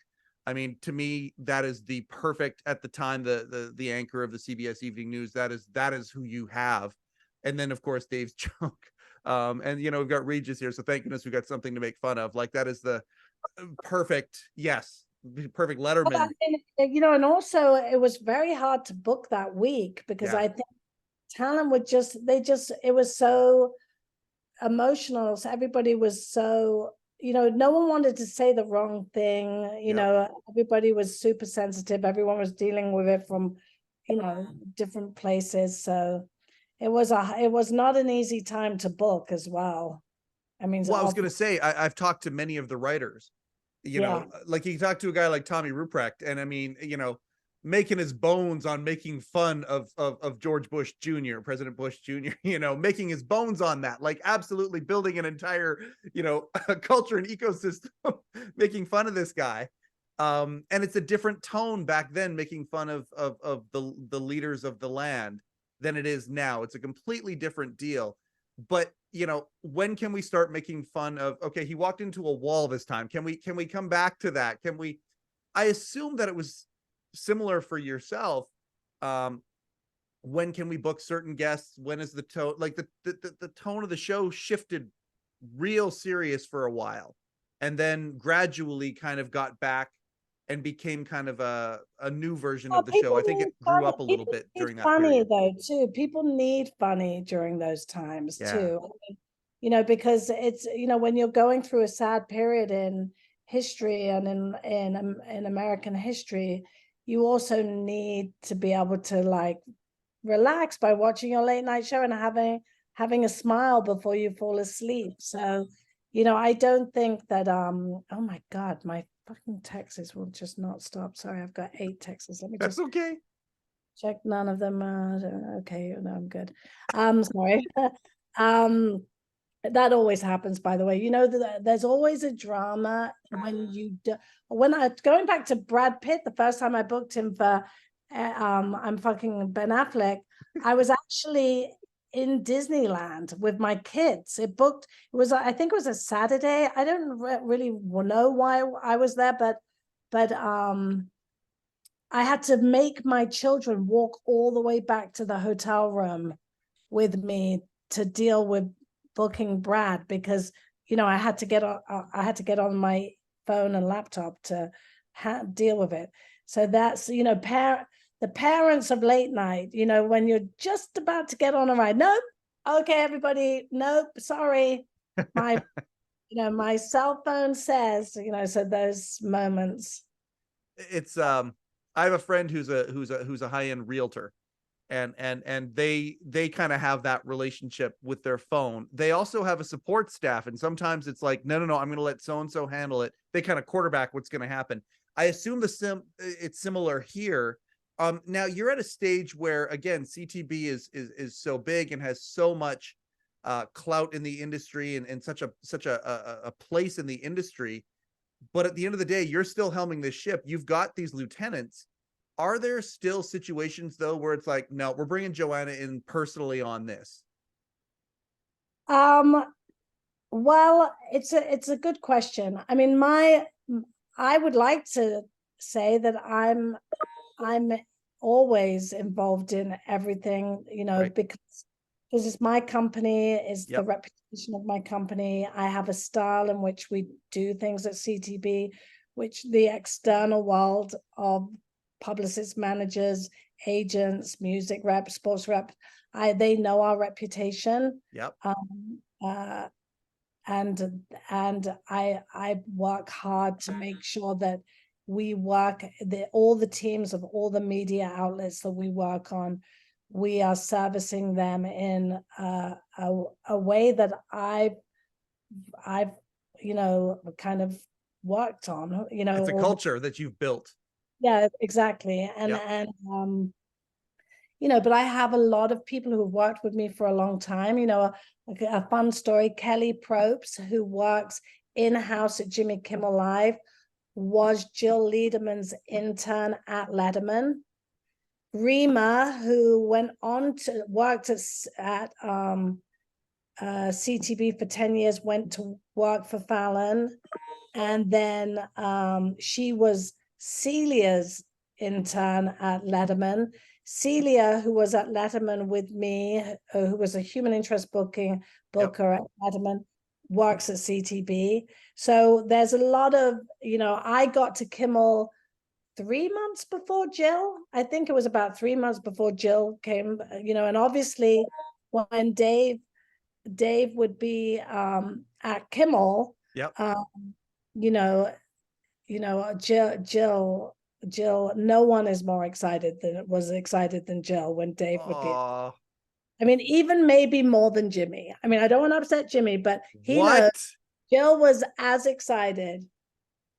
I mean, to me, that is the perfect, at the time, the anchor of the CBS Evening News. That is who you have. And then of course Dave's joke. And we've got Regis here, so thank goodness we've got something to make fun of. Like that is the perfect Letterman. Well, and also it was very hard to book that week because I think talent would it was so emotional. So everybody was so, no one wanted to say the wrong thing. Everybody was super sensitive. Everyone was dealing with it from, different places. So it was not an easy time to book as well. I mean, well, I was going to say, I've talked to many of the writers, like you talk to a guy like Tommy Ruprecht, and I mean, making his bones on making fun of George Bush Jr., President Bush Jr., making his bones on that, like absolutely building an entire, culture and ecosystem, making fun of this guy. And it's a different tone back then, making fun of the leaders of the land than it is now. It's a completely different deal. But when can we start making fun of, okay, he walked into a wall this time, can we come back to that? I assume that it was similar for yourself. When can we book certain guests? When is the tone, like the tone of the show shifted real serious for a while, and then gradually kind of got back and became kind of a new version Oh, of the show. I think it grew funny. up a little People bit need during that funny period. though too. People need funny during those times Yeah. too. I mean, because it's when you're going through a sad period in history and in American history, you also need to be able to like relax by watching your late night show and having a smile before you fall asleep. So, I don't think that oh my God, my fucking texts will just not stop. Sorry, I've got 8 texts. Let me That's just okay. check none of them. Okay, no, I'm good. Sorry. That always happens, by the way. There's always a drama when when I going back to Brad Pitt, the first time I booked him for I'm fucking Ben Affleck, I was actually in Disneyland with my kids. It was, I think it was a Saturday. I don't really know why I was there, but I had to make my children walk all the way back to the hotel room with me to deal with booking Brad because I had to get on my phone and laptop to deal with it. So that's the parents of late night. When you're just about to get on a ride, nope, okay, everybody, nope, sorry, my my cell phone says so those moments. It's I have a friend who's a high-end realtor, and they kind of have that relationship with their phone. They also have a support staff, and sometimes it's like, no, I'm going to let so and so handle it. They kind of quarterback what's going to happen. I assume it's similar here. Now you're at a stage where, again, CTB is so big and has so much clout in the industry and such a place in the industry. But at the end of the day, you're still helming this ship. You've got these lieutenants. Are there still situations though where it's like, no, we're bringing Joanna in personally on this? Well, it's a good question. I mean, I would like to say that I'm always involved in everything, Right. because it's my company, is the Yep. reputation of my company. I have a style in which we do things at CTB, which the external world of publicists, managers, agents, music reps, sports reps, they know our reputation. Yep. And I work hard to make sure that we work all the teams of all the media outlets that we work on, we are servicing them in a way that I've kind of worked on. It's a culture that you've built. Yeah, exactly. Yep. But I have a lot of people who have worked with me for a long time. A fun story, Kelly Probst, who works in-house at Jimmy Kimmel Live, was Jill Liederman's intern at Letterman. Rima, who went on to worked at CTV for 10 years, went to work for Fallon. And then she was Celia's intern at Letterman. Celia, who was at Letterman with me, who was a human interest booker Yep. at Letterman, works at CTB. So there's a lot of, I got to Kimmel 3 months before Jill. I think it was about 3 months before Jill came, and obviously when Dave would be at Kimmel, Yep. Jill, no one is more excited than Jill when Dave would be. Aw. I mean, even maybe more than Jimmy. I mean, I don't want to upset Jimmy, but he knows What? Jill was as excited,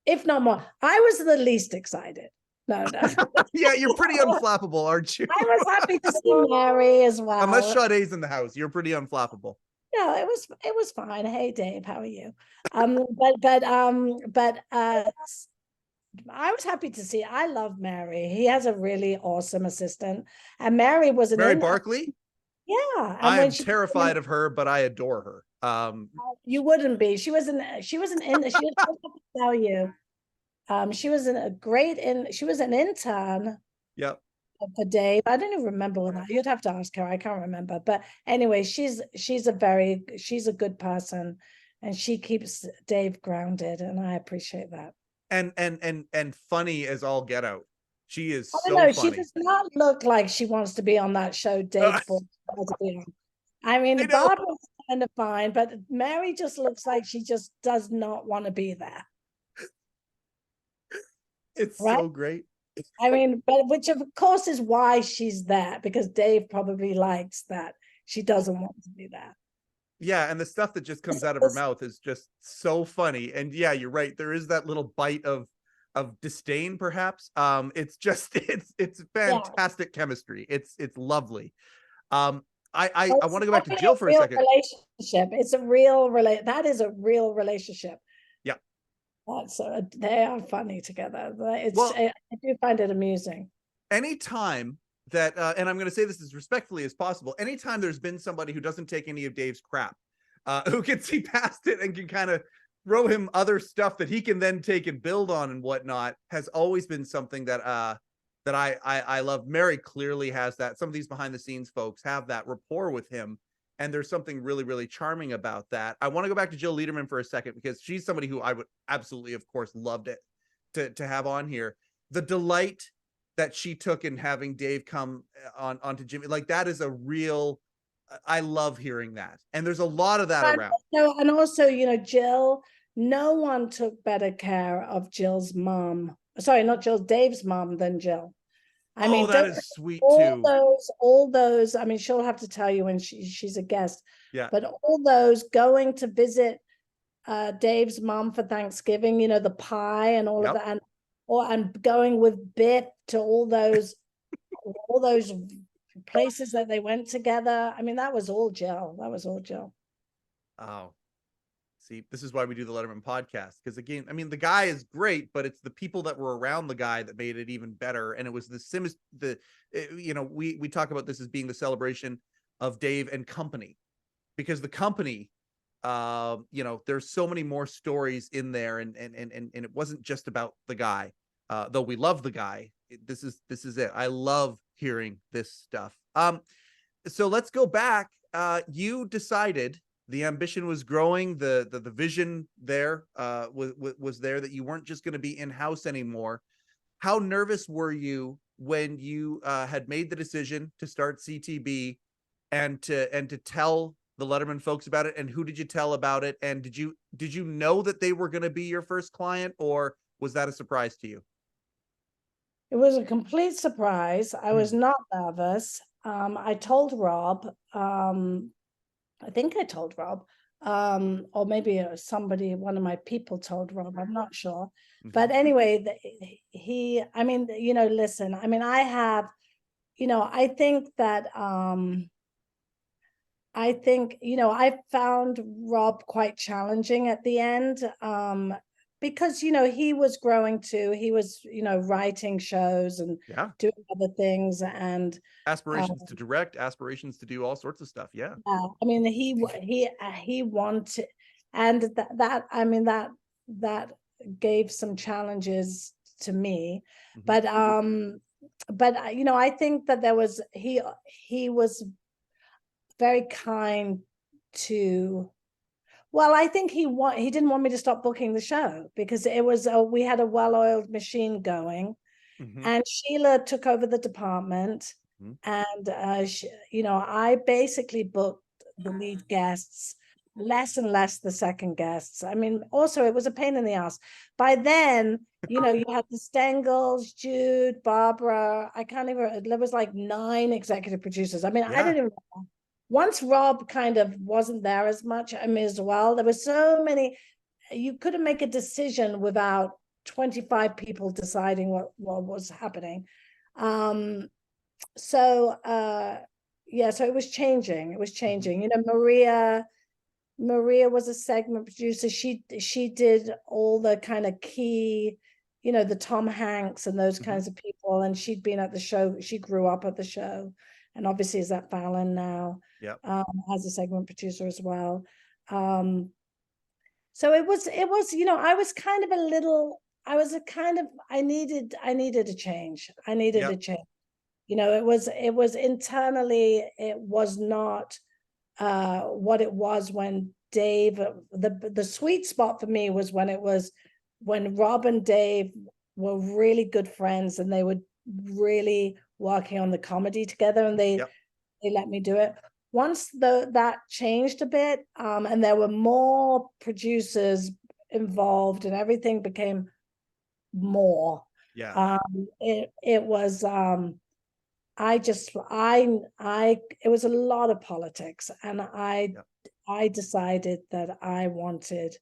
if not more. I was the least excited. No. Yeah, you're pretty unflappable, aren't you? I was happy to see Mary as well. Unless Sade's in the house, you're pretty unflappable. No, it was fine. Hey Dave, how are you? I was happy to see. I love Mary. He has a really awesome assistant, and Mary was Mary Barkley. Yeah, and I'm terrified of her, but I adore her. You wouldn't be. She was in. She was tell you. She was she was an intern. Yep. For Dave. I don't even remember when that. You'd have to ask her. I can't remember. But anyway, she's a good person, and she keeps Dave grounded, and I appreciate that. and funny as all get out. She is I don't so know. She funny. does not look like she wants to be on that show Dave bought her to be on. I I mean, know. Barbara's kind of fine, but Mary just looks like she just does not want to be there. It's Right? so great. I mean, but which of course is why she's there, because Dave probably likes that she doesn't want to be there. Yeah, and the stuff that just comes out of her mouth is just so funny. And yeah, you're right. There is that little bite of disdain, perhaps. It's just it's Yeah. fantastic chemistry. It's lovely. I It's want to go back to definitely Jill for a real second. relationship. It's a real that is a real relationship. Yeah. That's they are funny together. Well, I do find it amusing. anytime that and I'm going to say this as respectfully as possible, anytime there's been somebody who doesn't take any of Dave's crap, who can see past it and can kind of throw him other stuff that he can then take and build on and whatnot, has always been something that that I love. Mary clearly has that. Some of these behind the scenes folks have that rapport with him, and there's something really, really charming about that. I want to go back to Jill Letterman for a second, because she's somebody who I would absolutely, of course, loved it to have on here. The delight that she took in having Dave come onto Jimmy, like, that is a real, I love hearing that. And there's a lot of that around. And also, Jill, no one took better care of Jill's mom. Sorry, not Jill, Dave's mom than Jill. I mean, that is sweet all too. all those, I mean, she'll have to tell you when she's a guest. Yeah. But all those going to visit Dave's mom for Thanksgiving, the pie and all of that, and going with Biff to all those places that they went together. I mean, that was all Jill. That was all Jill. Oh, see, this is why we do the Letterman podcast. Because again, I mean, the guy is great, but it's the people that were around the guy that made it even better. And it was we talk about this as being the celebration of Dave and company, because the company, there's so many more stories in there, and it wasn't just about the guy. Though we love the guy, this is it. I love hearing this stuff. So let's go back. You decided the ambition was growing, the vision there was there, that you weren't just going to be in-house anymore. How nervous were you when you had made the decision to start CTB and to tell the Letterman folks about it? And who did you tell about it? And did you know that they were going to be your first client, or was that a surprise to you? It was a complete surprise. I was not nervous. I told Rob, I think I told Rob, or maybe one of my people told Rob, I'm not sure. But anyway, I mean, listen, I mean, I think that, I found Rob quite challenging at the end, because, he was growing too. He was, writing shows and doing other things, and aspirations to direct, aspirations to do all sorts of stuff. Yeah. I mean, he wanted, and that gave some challenges to me, but I think that he was very kind to. Well, I think he didn't want me to stop booking the show, because we had a well-oiled machine going, and Sheila took over the department, and I basically booked the lead guests, less and less the second guests. I mean, also it was a pain in the ass. By then, you had the Stengels, Jude, Barbara. There was like 9 executive producers. I mean, I didn't even know. Once Rob kind of wasn't there as much, I mean, as well, there were so many, you couldn't make a decision without 25 people deciding what was happening. So it was changing. It was changing. Maria was a segment producer. She did all the kind of key, the Tom Hanks and those kinds of people. And she'd been at the show. She grew up at the show. And obviously is at Fallon now, as a segment producer as well. So it was, I needed a change. I needed a change. It was internally, it was not what it was when Dave, the sweet spot for me was when it was when Rob and Dave were really good friends and they were really working on the comedy together, and they let me do it. Once that changed a bit, and there were more producers involved and everything became more. It was it was a lot of politics, and I decided that I wanted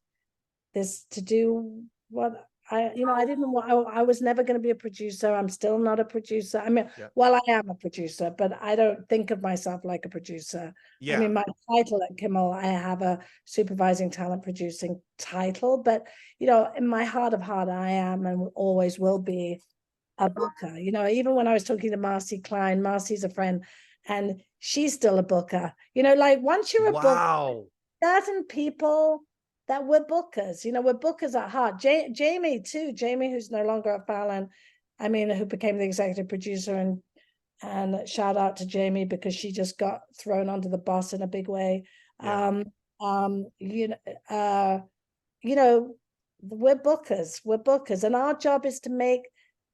this to do what I didn't want. I was never going to be a producer. I'm still not a producer. I mean, well, I am a producer, but I don't think of myself like a producer. I mean, my title at Kimmel, I have a supervising talent producing title, but in my heart of heart, I am and always will be a booker. Even when I was talking to Marcy Klein, Marcy's a friend, and she's still a booker. Like once you're a booker, certain people that we're bookers, we're bookers at heart. Jamie too, Jamie, who's no longer at Fallon, who became the executive producer, and shout out to Jamie because she just got thrown under the bus in a big way. We're bookers, and our job is to make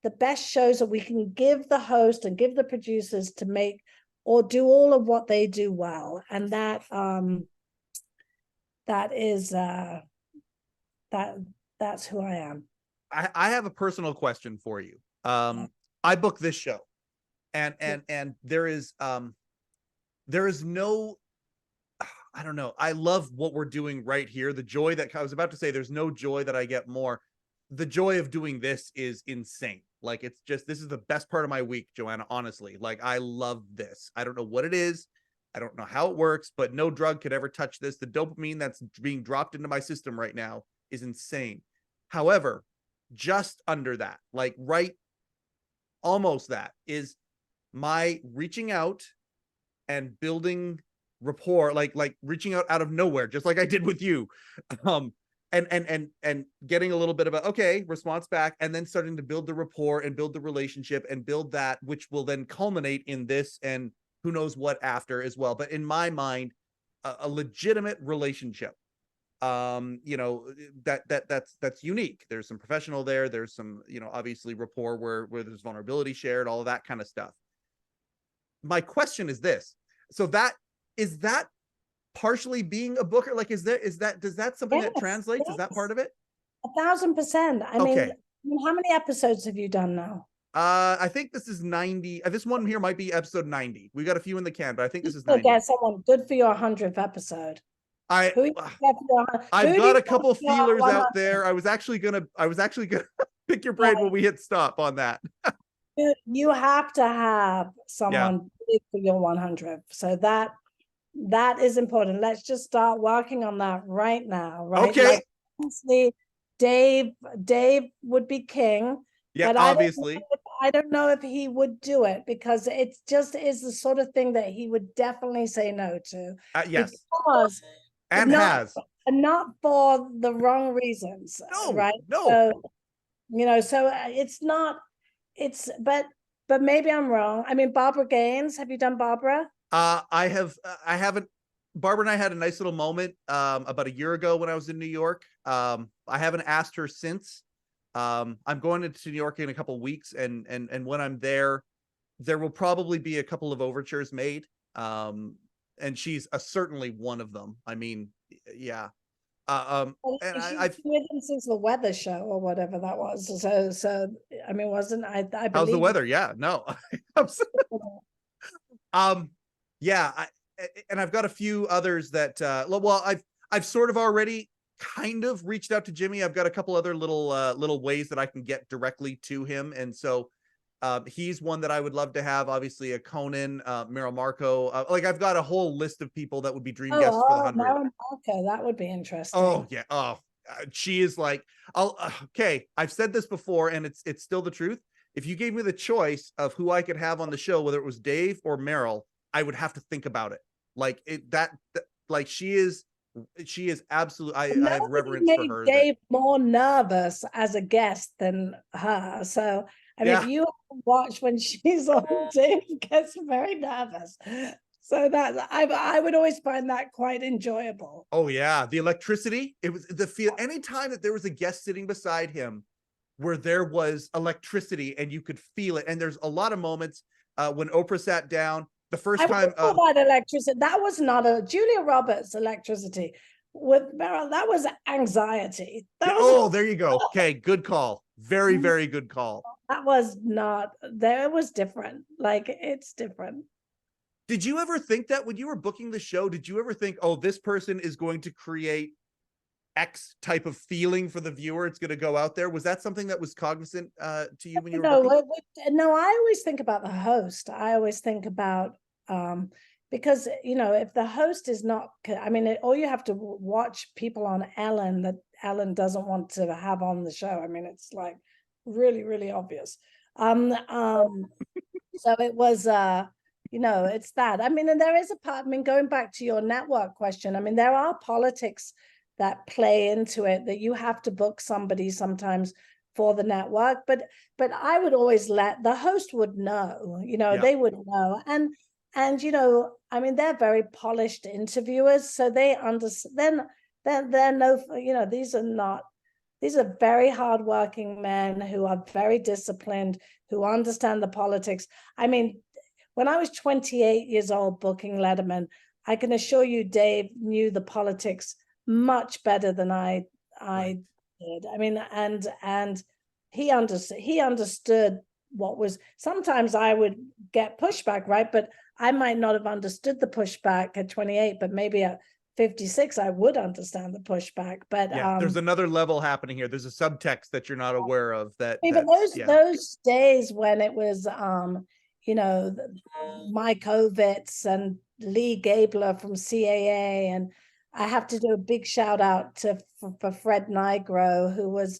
the best shows that we can give the host and give the producers to make or do all of what they do well. And that's who I am. I have a personal question for you. I book this show, and there is no, I don't know. I love what we're doing right here. The joy that I was about to say, there's no joy that I get more. The joy of doing this is insane. Like, it's just, this is the best part of my week, Joanna, honestly. Like, I love this. I don't know what it is. I don't know how it works, but no drug could ever touch this. The dopamine that's being dropped into my system right now is insane. However, just under that, like right, almost that, is my reaching out and building rapport, like reaching out of nowhere, just like I did with you. And getting a little bit of a response back, and then starting to build the rapport and build the relationship and build that, which will then culminate in this and who knows what after as well. But in my mind, a legitimate relationship, that's unique. There's some professional there. There's some, obviously rapport where there's vulnerability shared, all of that kind of stuff. My question is this. So is that partially being a booker? Like, does that something that translates? Is that part of it? 1,000%. I mean, how many episodes have you done now? I think this is 90. This one here might be episode 90. We got a few in the can, but I think this is 90. Get someone good for your 100th episode. I've got a couple feelers out there. I was actually gonna pick your brain when we hit stop on that. You have to have someone big for your 100th. So that is important. Let's just start working on that right now. Right? Okay. Like, honestly, Dave would be king. Yeah, but obviously. I don't know if he would do it, because it just is the sort of thing that he would definitely say no to. Yes. Because and not for the wrong reasons. No, right? No. So it's not. It's but maybe I'm wrong. I mean, Barbara Gaines. Have you done Barbara? I haven't. Barbara and I had a nice little moment about a year ago when I was in New York. I haven't asked her since. I'm going into New York in a couple of weeks, and when I'm there will probably be a couple of overtures made. And she's certainly one of them. I mean, yeah. And I've been with him since the weather show or whatever that was. So I mean, wasn't I believe how's the weather? Yeah, no. Yeah, and I've got a few others that I've sort of already kind of reached out to Jimmy. I've got a couple other little ways that I can get directly to him, and so he's one that I would love to have. Obviously, a Conan, Maron Marco. Like, I've got a whole list of people that would be dream guests for the 100. Maron Marco, that would be interesting. Oh yeah. Oh, she is like, I've said this before, and it's still the truth. If you gave me the choice of who I could have on the show, whether it was Dave or Meryl, I would have to think about it. Like like she is absolutely. I have reverence for her. Dave more nervous as a guest than her. So I mean, if you watch when she's on, Dave gets very nervous. So that I would always find that quite enjoyable. Oh yeah, the electricity. It was the feel. Anytime that there was a guest sitting beside him, where there was electricity and you could feel it. And there's a lot of moments when Oprah sat down the first time. That electricity. That was not a Julia Roberts electricity with Maron. That was anxiety. There you go. Okay, good call. Very, very good call. That was not there. It was different. Like, it's different. Did you ever think that when you were booking the show? Did you ever think, oh, this person is going to create X type of feeling for the viewer? It's going to go out there. Was that something that was cognizant to you when you were booking? No, I always think about the host. I always think about because if the host is not, I mean, or you have to watch people on Ellen that Ellen doesn't want to have on the show. I mean, it's like really, really obvious. So it was it's that. I mean, and there is a part, I mean, going back to your network question, I mean, there are politics that play into it, that you have to book somebody sometimes for the network, but I would always let the host would know, they would know. And I mean, they're very polished interviewers, so they understand. They're no, these are very hardworking men who are very disciplined, who understand the politics. I mean, when I was 28 years old booking Letterman, I can assure you Dave knew the politics much better than I did. I mean, and he understood what was. Sometimes I would get pushback, right? But I might not have understood the pushback at 28, but maybe at 56 I would understand the pushback. But there's another level happening here. There's a subtext that you're not aware of. Those days when it was Mike Ovitz and Lee Gabler from CAA, and I have to do a big shout out for Fred Nigro, who was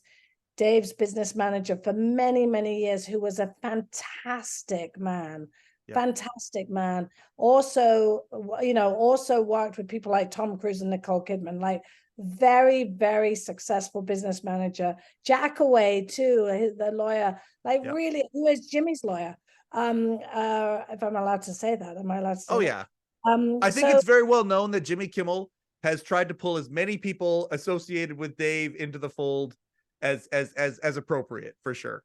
Dave's business manager for many, many years, who was a fantastic man. Fantastic man. Also, also worked with people like Tom Cruise and Nicole Kidman, like very, very successful business manager. Jack Away too, the lawyer, really, who is Jimmy's lawyer. If I'm allowed to say that, am I allowed to say that? I think it's very well known that Jimmy Kimmel has tried to pull as many people associated with Dave into the fold as appropriate, for sure.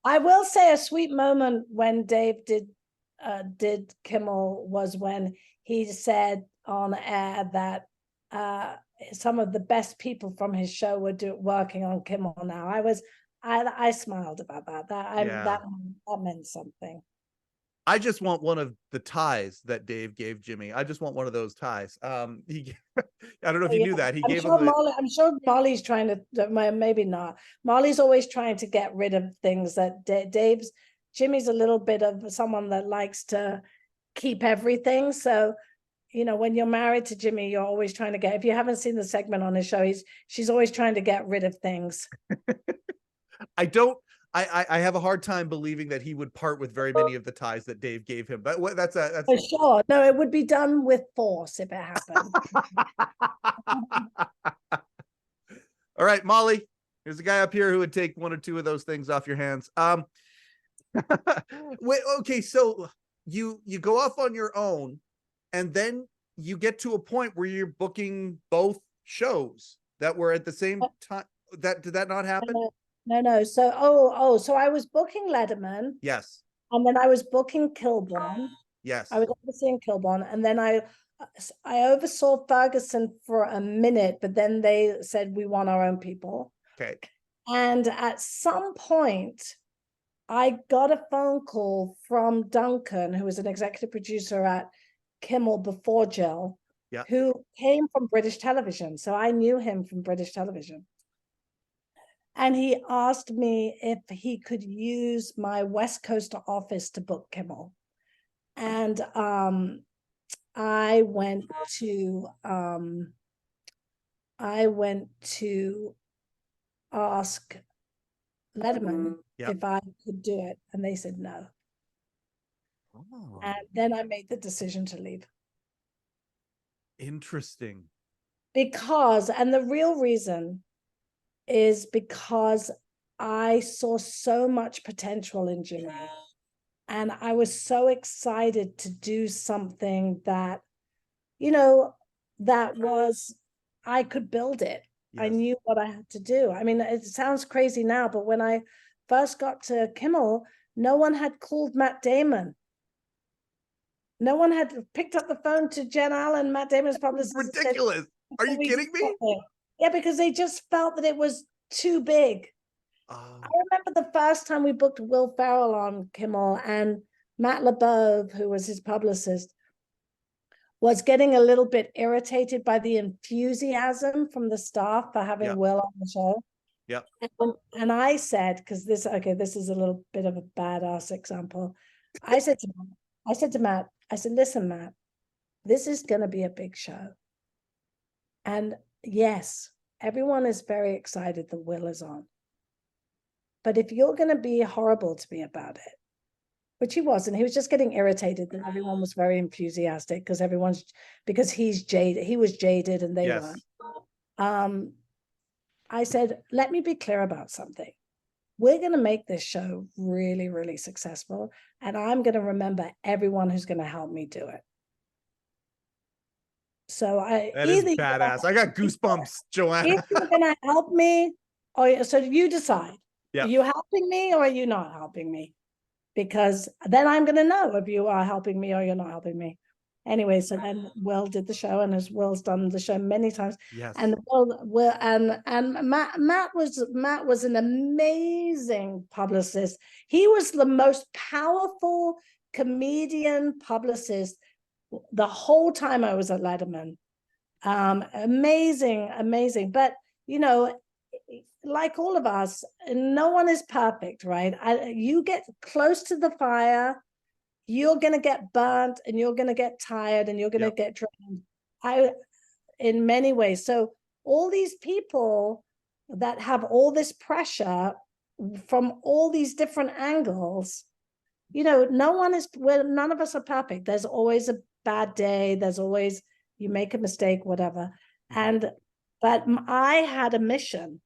I will say a sweet moment when Dave did Kimmel was when he said on air that some of the best people from his show were working on Kimmel now. I smiled about that. That meant something. I just want one of the ties that Dave gave Jimmy. I just want one of those ties. I don't know if you knew that. I'm sure Molly's trying to, maybe not. Molly's always trying to get rid of things that Jimmy's a little bit of someone that likes to keep everything. So, when you're married to Jimmy, you're always trying to if you haven't seen the segment on his show, she's always trying to get rid of things. I have a hard time believing that he would part with very many of the ties that Dave gave him. But that's for sure. No, it would be done with force if it happened. All right, Molly, there's a guy up here who would take one or two of those things off your hands. Wait, okay, so you go off on your own, and then you get to a point where you're booking both shows that were at the same time. Did that not happen? No. So, so I was booking Letterman. Yes. And then I was booking Kilborn. Yes. I was overseeing Kilborn, and then I oversaw Ferguson for a minute, but then they said we want our own people. Okay. And at some point, I got a phone call from Duncan, who was an executive producer at Kimmel before Jill, who came from British television. So I knew him from British television. And he asked me if he could use my West Coast office to book Kimmel. And I went to ask Letterman if I could do it, and they said no. Oh. And then I made the decision to leave. Interesting. And the real reason is because I saw so much potential in Jimmy. And I was so excited to do something that, you know, that was, I could build it. I Yes. knew what I had to do. I mean, it sounds crazy now, but when I first got to Kimmel, no one had called Matt Damon. No one had picked up the phone to Jen Allen, Matt Damon's publicist. Ridiculous. Are you kidding me? Yeah, because they just felt that it was too big. Oh. I remember the first time we booked Will Ferrell on Kimmel, and Matt LeBeau, who was his publicist, was getting a little bit irritated by the enthusiasm from the staff for having Will on the show. Yep. And I said, because this is a little bit of a badass example. I said to Matt, I said, listen, Matt, this is going to be a big show. And yes, everyone is very excited that Will is on. But if you're going to be horrible to me about it, which he wasn't, he was just getting irritated that everyone was very enthusiastic because he's jaded. He was jaded and they weren't. I said, let me be clear about something. We're going to make this show really, really successful. And I'm going to remember everyone who's going to help me do it. So that is badass. I got goosebumps, Joanna. If you're going to help me, so you decide. Yeah. Are you helping me or are you not helping me? Because then I'm going to know if you are helping me or you're not helping me. Anyway, so then Will did the show, and as Will's done the show many times. Yes. And Will and Matt was an amazing publicist. He was the most powerful comedian publicist the whole time I was at Letterman. Amazing. But you know, like all of us, no one is perfect, right? You get close to the fire, you're going to get burnt and you're going to get tired and you're going to get drained. In many ways. So all these people that have all this pressure from all these different angles, you know, none of us are perfect. There's always a bad day. There's always, you make a mistake, whatever. But I had a mission.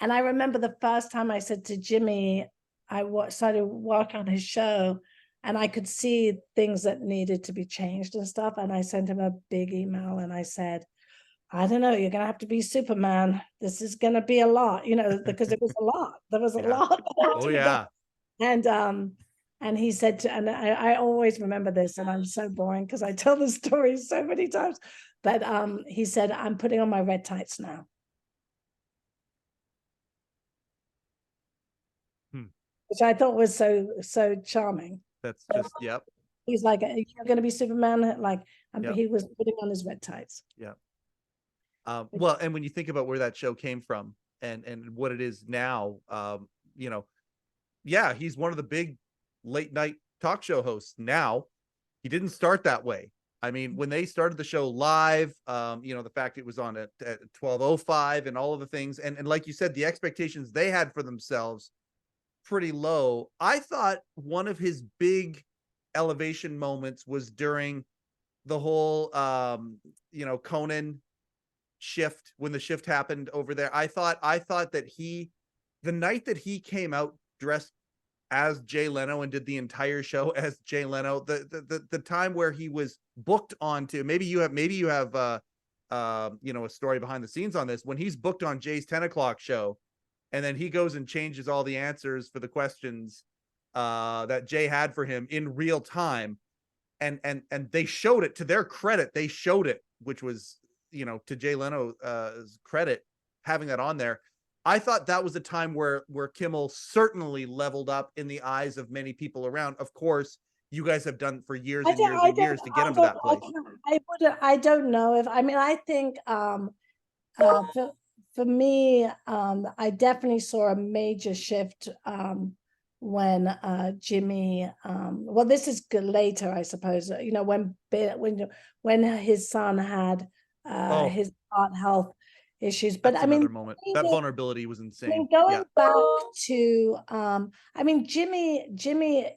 And I remember the first time I said to Jimmy, I started work on his show and I could see things that needed to be changed and stuff. And I sent him a big email and I said, I don't know, you're going to have to be Superman. This is going to be a lot, you know, because it was a lot. There was a lot. Oh, yeah. And he said, and I always remember this, and I'm so boring because I tell the story so many times. But he said, I'm putting on my red tights now. Which I thought was so charming. That's just, yep. He's like, you're going to be Superman. Like, he was putting on his red tights. Yeah. Well, and when you think about where that show came from and what it is now, you know, yeah, he's one of the big late night talk show hosts now. He didn't start that way. I mean, when they started the show live, you know, the fact it was on at 12:05 and all of the things, and like you said, the expectations they had for themselves pretty low. I thought one of his big elevation moments was during the whole you know, Conan shift, when the shift happened over there. I thought that the night that he came out dressed as Jay Leno and did the entire show as Jay Leno, the time where he was booked onto, maybe you have you know, a story behind the scenes on this, when he's booked on Jay's 10 o'clock show and then he goes and changes all the answers for the questions that Jay had for him in real time. And they showed it, to their credit, they showed it, which was, you know, to Jay Leno's credit, having that on there. I thought that was a time where Kimmel certainly leveled up in the eyes of many people around. Of course, you guys have done for years and years to get him to that place. I don't know if, I mean, I think for me, I definitely saw a major shift when Jimmy, well, this is later, I suppose, you know, when his son had his heart health issues. But that's another moment. That vulnerability was insane. I mean, going back to, I mean, Jimmy,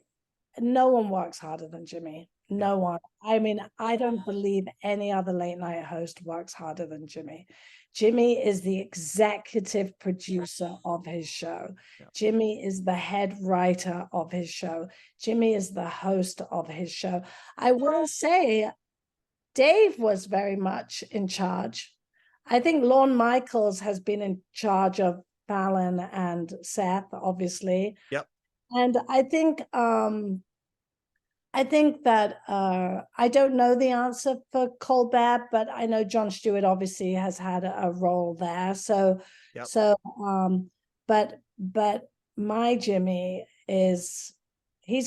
no one works harder than Jimmy. No one. I mean, I don't believe any other late night host works harder than Jimmy. Jimmy is the executive producer of his show. Yeah. Jimmy is the head writer of his show. Jimmy is the host of his show. I will say Dave was very much in charge. I think Lorne Michaels has been in charge of Fallon and Seth, obviously. Yep. And I think that I don't know the answer for Colbert, but I know Jon Stewart obviously has had a role there. So, Yep. but my Jimmy he's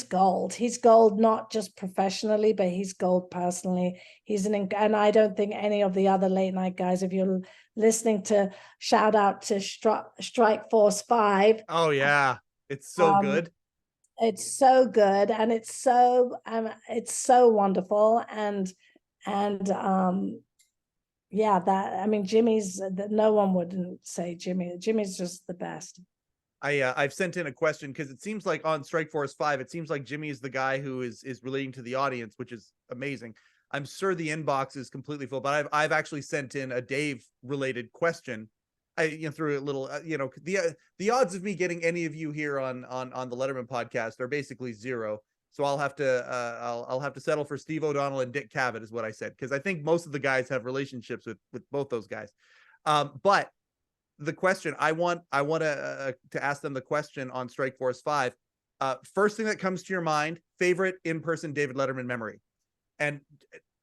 gold. He's gold, not just professionally, but he's gold personally. And I don't think any of the other late night guys, if you're listening to, shout out to Strike Force 5. Oh yeah, it's so good. It's so good, and it's so wonderful, and yeah, that, I mean, Jimmy's, that no one wouldn't say Jimmy's just the best. I've sent in a question because it seems like on Strike Force 5, it seems like Jimmy is the guy who is relating to the audience, which is amazing. I'm sure the inbox is completely full, but I've actually sent in a Dave related question. Through a little, the odds of me getting any of you here on the Letterman podcast are basically zero. So I'll have to settle for Steve O'Donnell and Dick Cavett is what I said, because I think most of the guys have relationships with both those guys. But the question I want to ask them the question on Strike Force 5. First thing that comes to your mind, favorite in-person David Letterman memory, and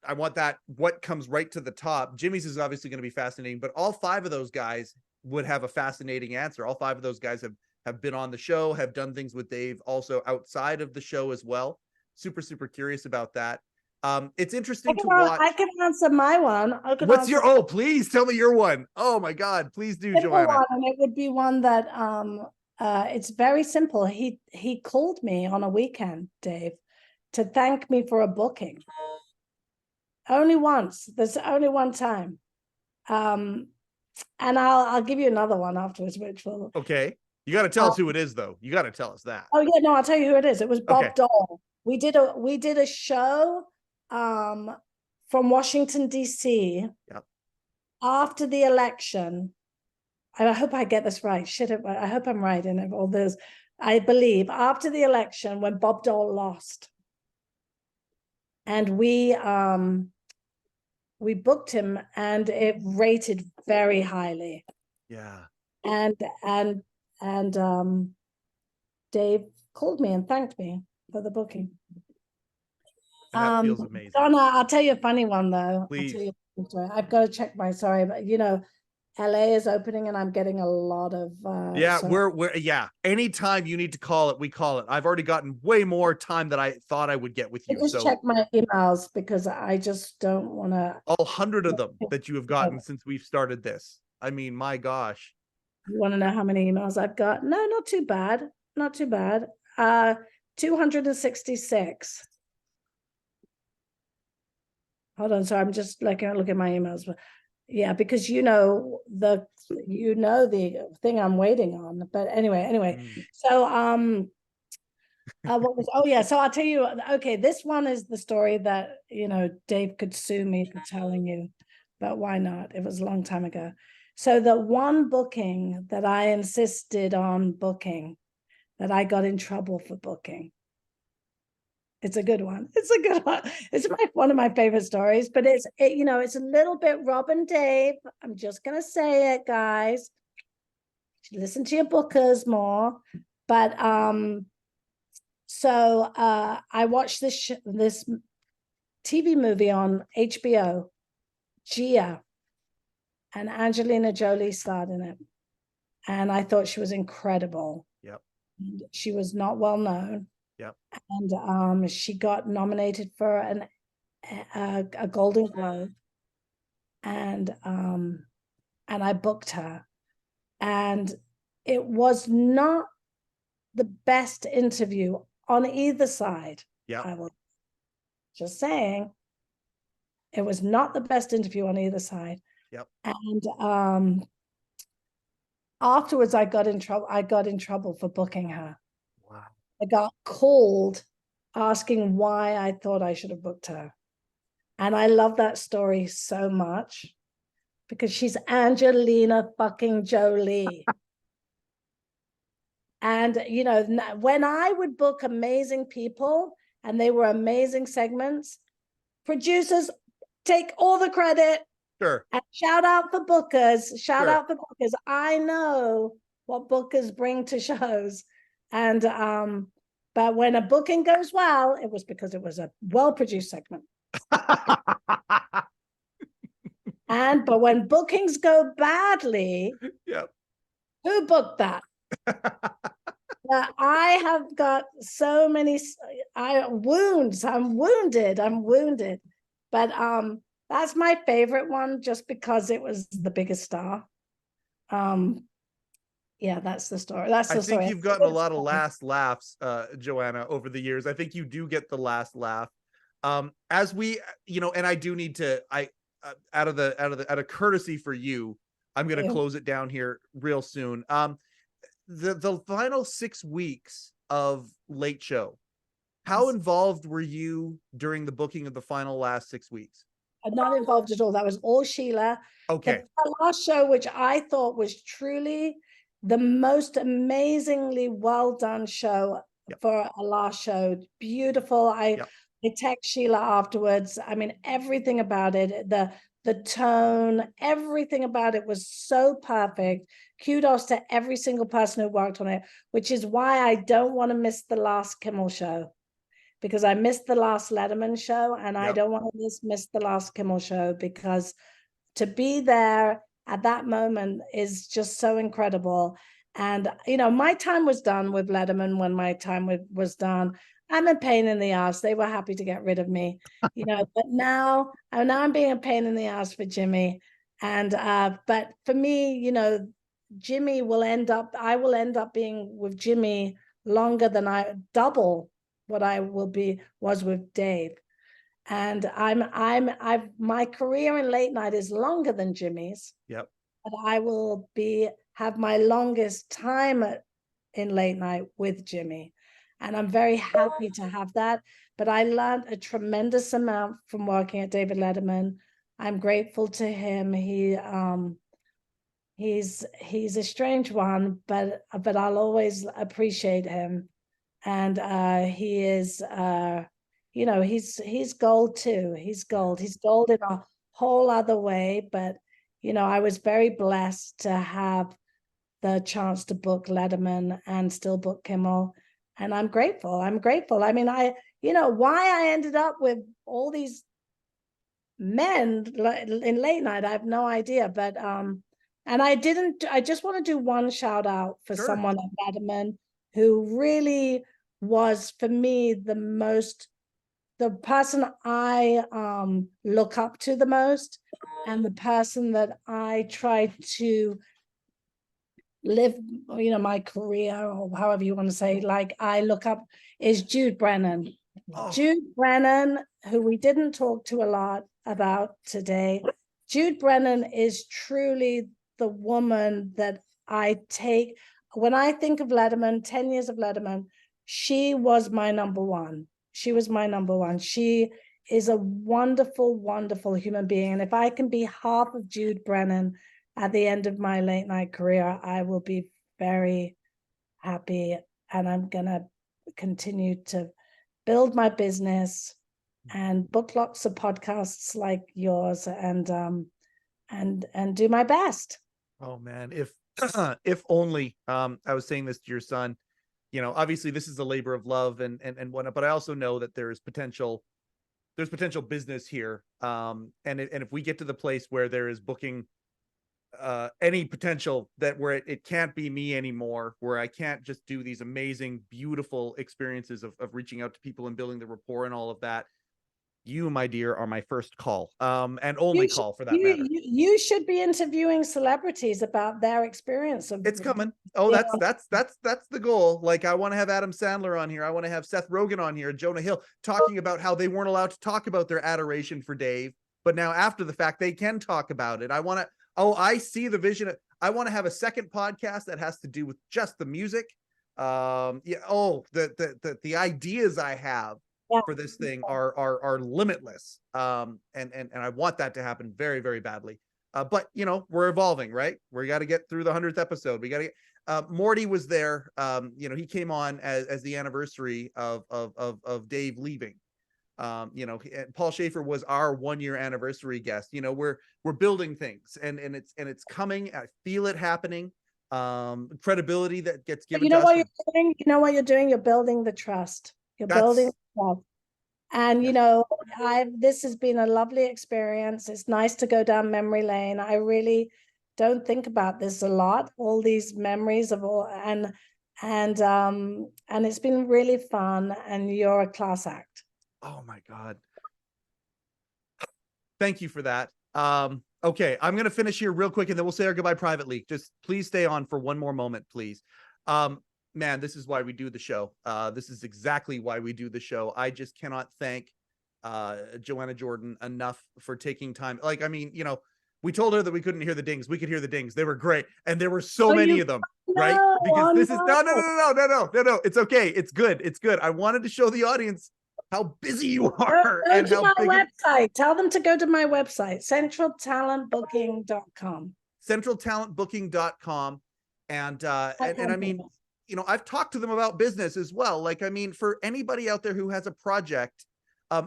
I want that. What comes right to the top? Jimmy's is obviously going to be fascinating, but all 5 of those guys would have a fascinating answer. All 5 of those guys have been on the show, have done things with Dave also outside of the show as well. Super, super curious about that. It's interesting to watch. I can answer my one. What's your, oh, please tell me your one. Oh my God, please do, Joanna. One, and it would be one that, it's very simple. He called me on a weekend, Dave, to thank me for a booking. Only once. There's only one time. And I'll give you another one afterwards, which will. Okay. You got to tell us who it is, though. You got to tell us that. Oh yeah, no, I'll tell you who it is. It was Bob Dole. We did a show from Washington, D.C. Yep. After the election. I hope I get this right. I hope I'm right in all this. I believe after the election when Bob Dole lost. And we booked him, and it rated very highly. Yeah. And Dave called me and thanked me for the booking. That feels amazing. Donna, I'll tell you a funny one though. Please. I've got to check but LA is opening, and I'm getting a lot of we're anytime you need to call it, we call it. I've already gotten way more time than I thought I would get with you. Just check my emails, because I just don't want to. All 100 of them that you have gotten since we've started this. I mean, my gosh. You want to know how many emails I've got? No, not too bad. Not too bad. 266. Hold on. So I'm just look at my emails. Yeah, because the thing I'm waiting on. But anyway. So so I'll tell you, okay, this one is the story that Dave could sue me for telling you, but why not? It was a long time ago. So the one booking that I insisted on booking, that I got in trouble for booking. It's a good one. It's one of my favorite stories, but it's a little bit Rob and Dave. I'm just going to say it, guys. Listen to your bookers more. But so I watched this TV movie on HBO, Gia, and Angelina Jolie starred in it. And I thought she was incredible. Yep. She was not well known. Yep. And she got nominated for a Golden Globe, and I booked her, and it was not the best interview on either side. Yeah, I was just saying, it was not the best interview on either side. Yep. And afterwards, I got in trouble for booking her. Wow. I got called asking why I thought I should have booked her. And I love that story so much. because she's Angelina fucking Jolie. And, you know, when I would book amazing people and they were amazing segments, producers take all the credit. Sure. And shout out for bookers. Shout out for bookers. I know what bookers bring to shows. And, but when a booking goes well, it was because it was a well-produced segment. But when bookings go badly, yep. Who booked that? I have got so many wounds. I'm wounded. But that's my favorite one, just because it was the biggest star. Yeah, that's the story. That's the story. I think you've gotten a lot of last laughs, Joanna, over the years. I think you do get the last laugh. As we, you know, and I do need to, out of courtesy for you, I'm going to close it down here real soon. The final 6 weeks of Late Show, how involved were you during the booking of the final last 6 weeks? I'm not involved at all. That was all Sheila. Okay. The last show, which I thought was truly the most amazingly well done show for a last show. Beautiful. I text Sheila afterwards. I mean, everything about it, the tone, everything about it was so perfect. Kudos to every single person who worked on it, which is why I don't want to miss the last Kimmel show, because I missed the last Letterman show, and I don't want to miss the last Kimmel show, because to be there at that moment is just so incredible. And, you know, my time was done with Letterman when my time was done. I'm a pain in the ass. They were happy to get rid of me, you know, but now I'm being a pain in the ass for Jimmy. And, but for me, you know, I will end up being with Jimmy longer than double what I was with Dave. And my career in late night is longer than Jimmy's. Yep. But I will have my longest time in late night with Jimmy. And I'm very happy to have that. But I learned a tremendous amount from working at David Letterman. I'm grateful to him. He's a strange one, but I'll always appreciate him. And he is you know, he's gold too. He's gold. He's gold in a whole other way. But, you know, I was very blessed to have the chance to book Letterman and still book Kimmel. And I'm grateful. I mean, you know, why I ended up with all these men in late night, I have no idea. But, and I just want to do one shout out for someone at Letterman who really was, for me, the person I look up to the most, and the person that I try to live, you know, my career, or however you want to say, like I look up, is Jude Brennan. Jude Brennan, who we didn't talk to a lot about today. Jude Brennan is truly the woman that I take. When I think of Letterman, 10 years of Letterman, she was my number one. She was my number one. She is a wonderful, wonderful human being. And if I can be half of Jude Brennan at the end of my late night career, I will be very happy. And I'm going to continue to build my business and book lots of podcasts like yours, and do my best. Oh man, if only. I was saying this to your son. You know, obviously this is a labor of love and whatnot, but I also know that there's potential business here. And if we get to the place where there is booking any potential that where it can't be me anymore, where I can't just do these amazing, beautiful experiences of reaching out to people and building the rapport and all of that, you, my dear, are my first call, and only call for that matter. You should be interviewing celebrities about their experience of it's coming. Oh, that's the goal. Like, I want to have Adam Sandler on here. I want to have Seth Rogen on here, Jonah Hill, talking about how they weren't allowed to talk about their adoration for Dave, but now after the fact they can talk about it. I see the vision. I want to have a second podcast that has to do with just the music. The ideas I have for this thing are limitless. And I want that to happen very, very badly. But you know, we're evolving, right? We got to get through the 100th episode. We got to get Morty was there. You know, he came on as the anniversary of Dave leaving. You know, Paul Schaefer was our 1 year anniversary guest. You know, we're building things, and it's coming. I feel it happening. Credibility that gets given. You know to what us you're doing? You know what you're doing? You're building the trust. You're building trust. And you Yes. know, this has been a lovely experience. It's nice to go down memory lane. I really don't think about this a lot, all these memories of all, and it's been really fun, and you're a class act. Oh my God. Thank you for that. Okay, I'm gonna finish here real quick and then we'll say our goodbye privately. Just please stay on for one more moment, please. Man, this is why we do the show. This is exactly why we do the show. I just cannot thank Joanna Jordan enough for taking time. Like, I mean, you know, we told her that we couldn't hear the dings. We could hear the dings. They were great, and there were so many of them, right? Because this is no. It's okay. It's good. It's good. I wanted to show the audience how busy you are and how big website. Tell them to go to my website, centraltalentbooking.com. Centraltalentbooking.com. And I mean, you know, I've talked to them about business as well. Like, I mean, for anybody out there who has a project,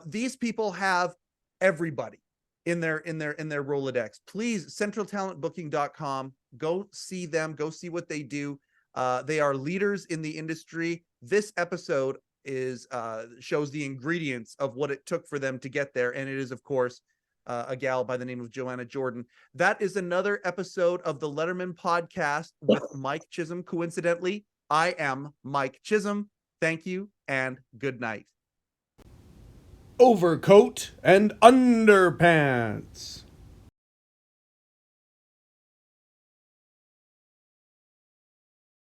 these people have everybody in their Rolodex. Please, centraltalentbooking.com. Go see them. Go see what they do. They are leaders in the industry. This episode is shows the ingredients of what it took for them to get there, and it is, of course, a gal by the name of Joanna Jordan. That is another episode of the Letterman Podcast with Mike Chisholm. Coincidentally, I am Mike Chisholm. Thank you and good night. Overcoat and underpants.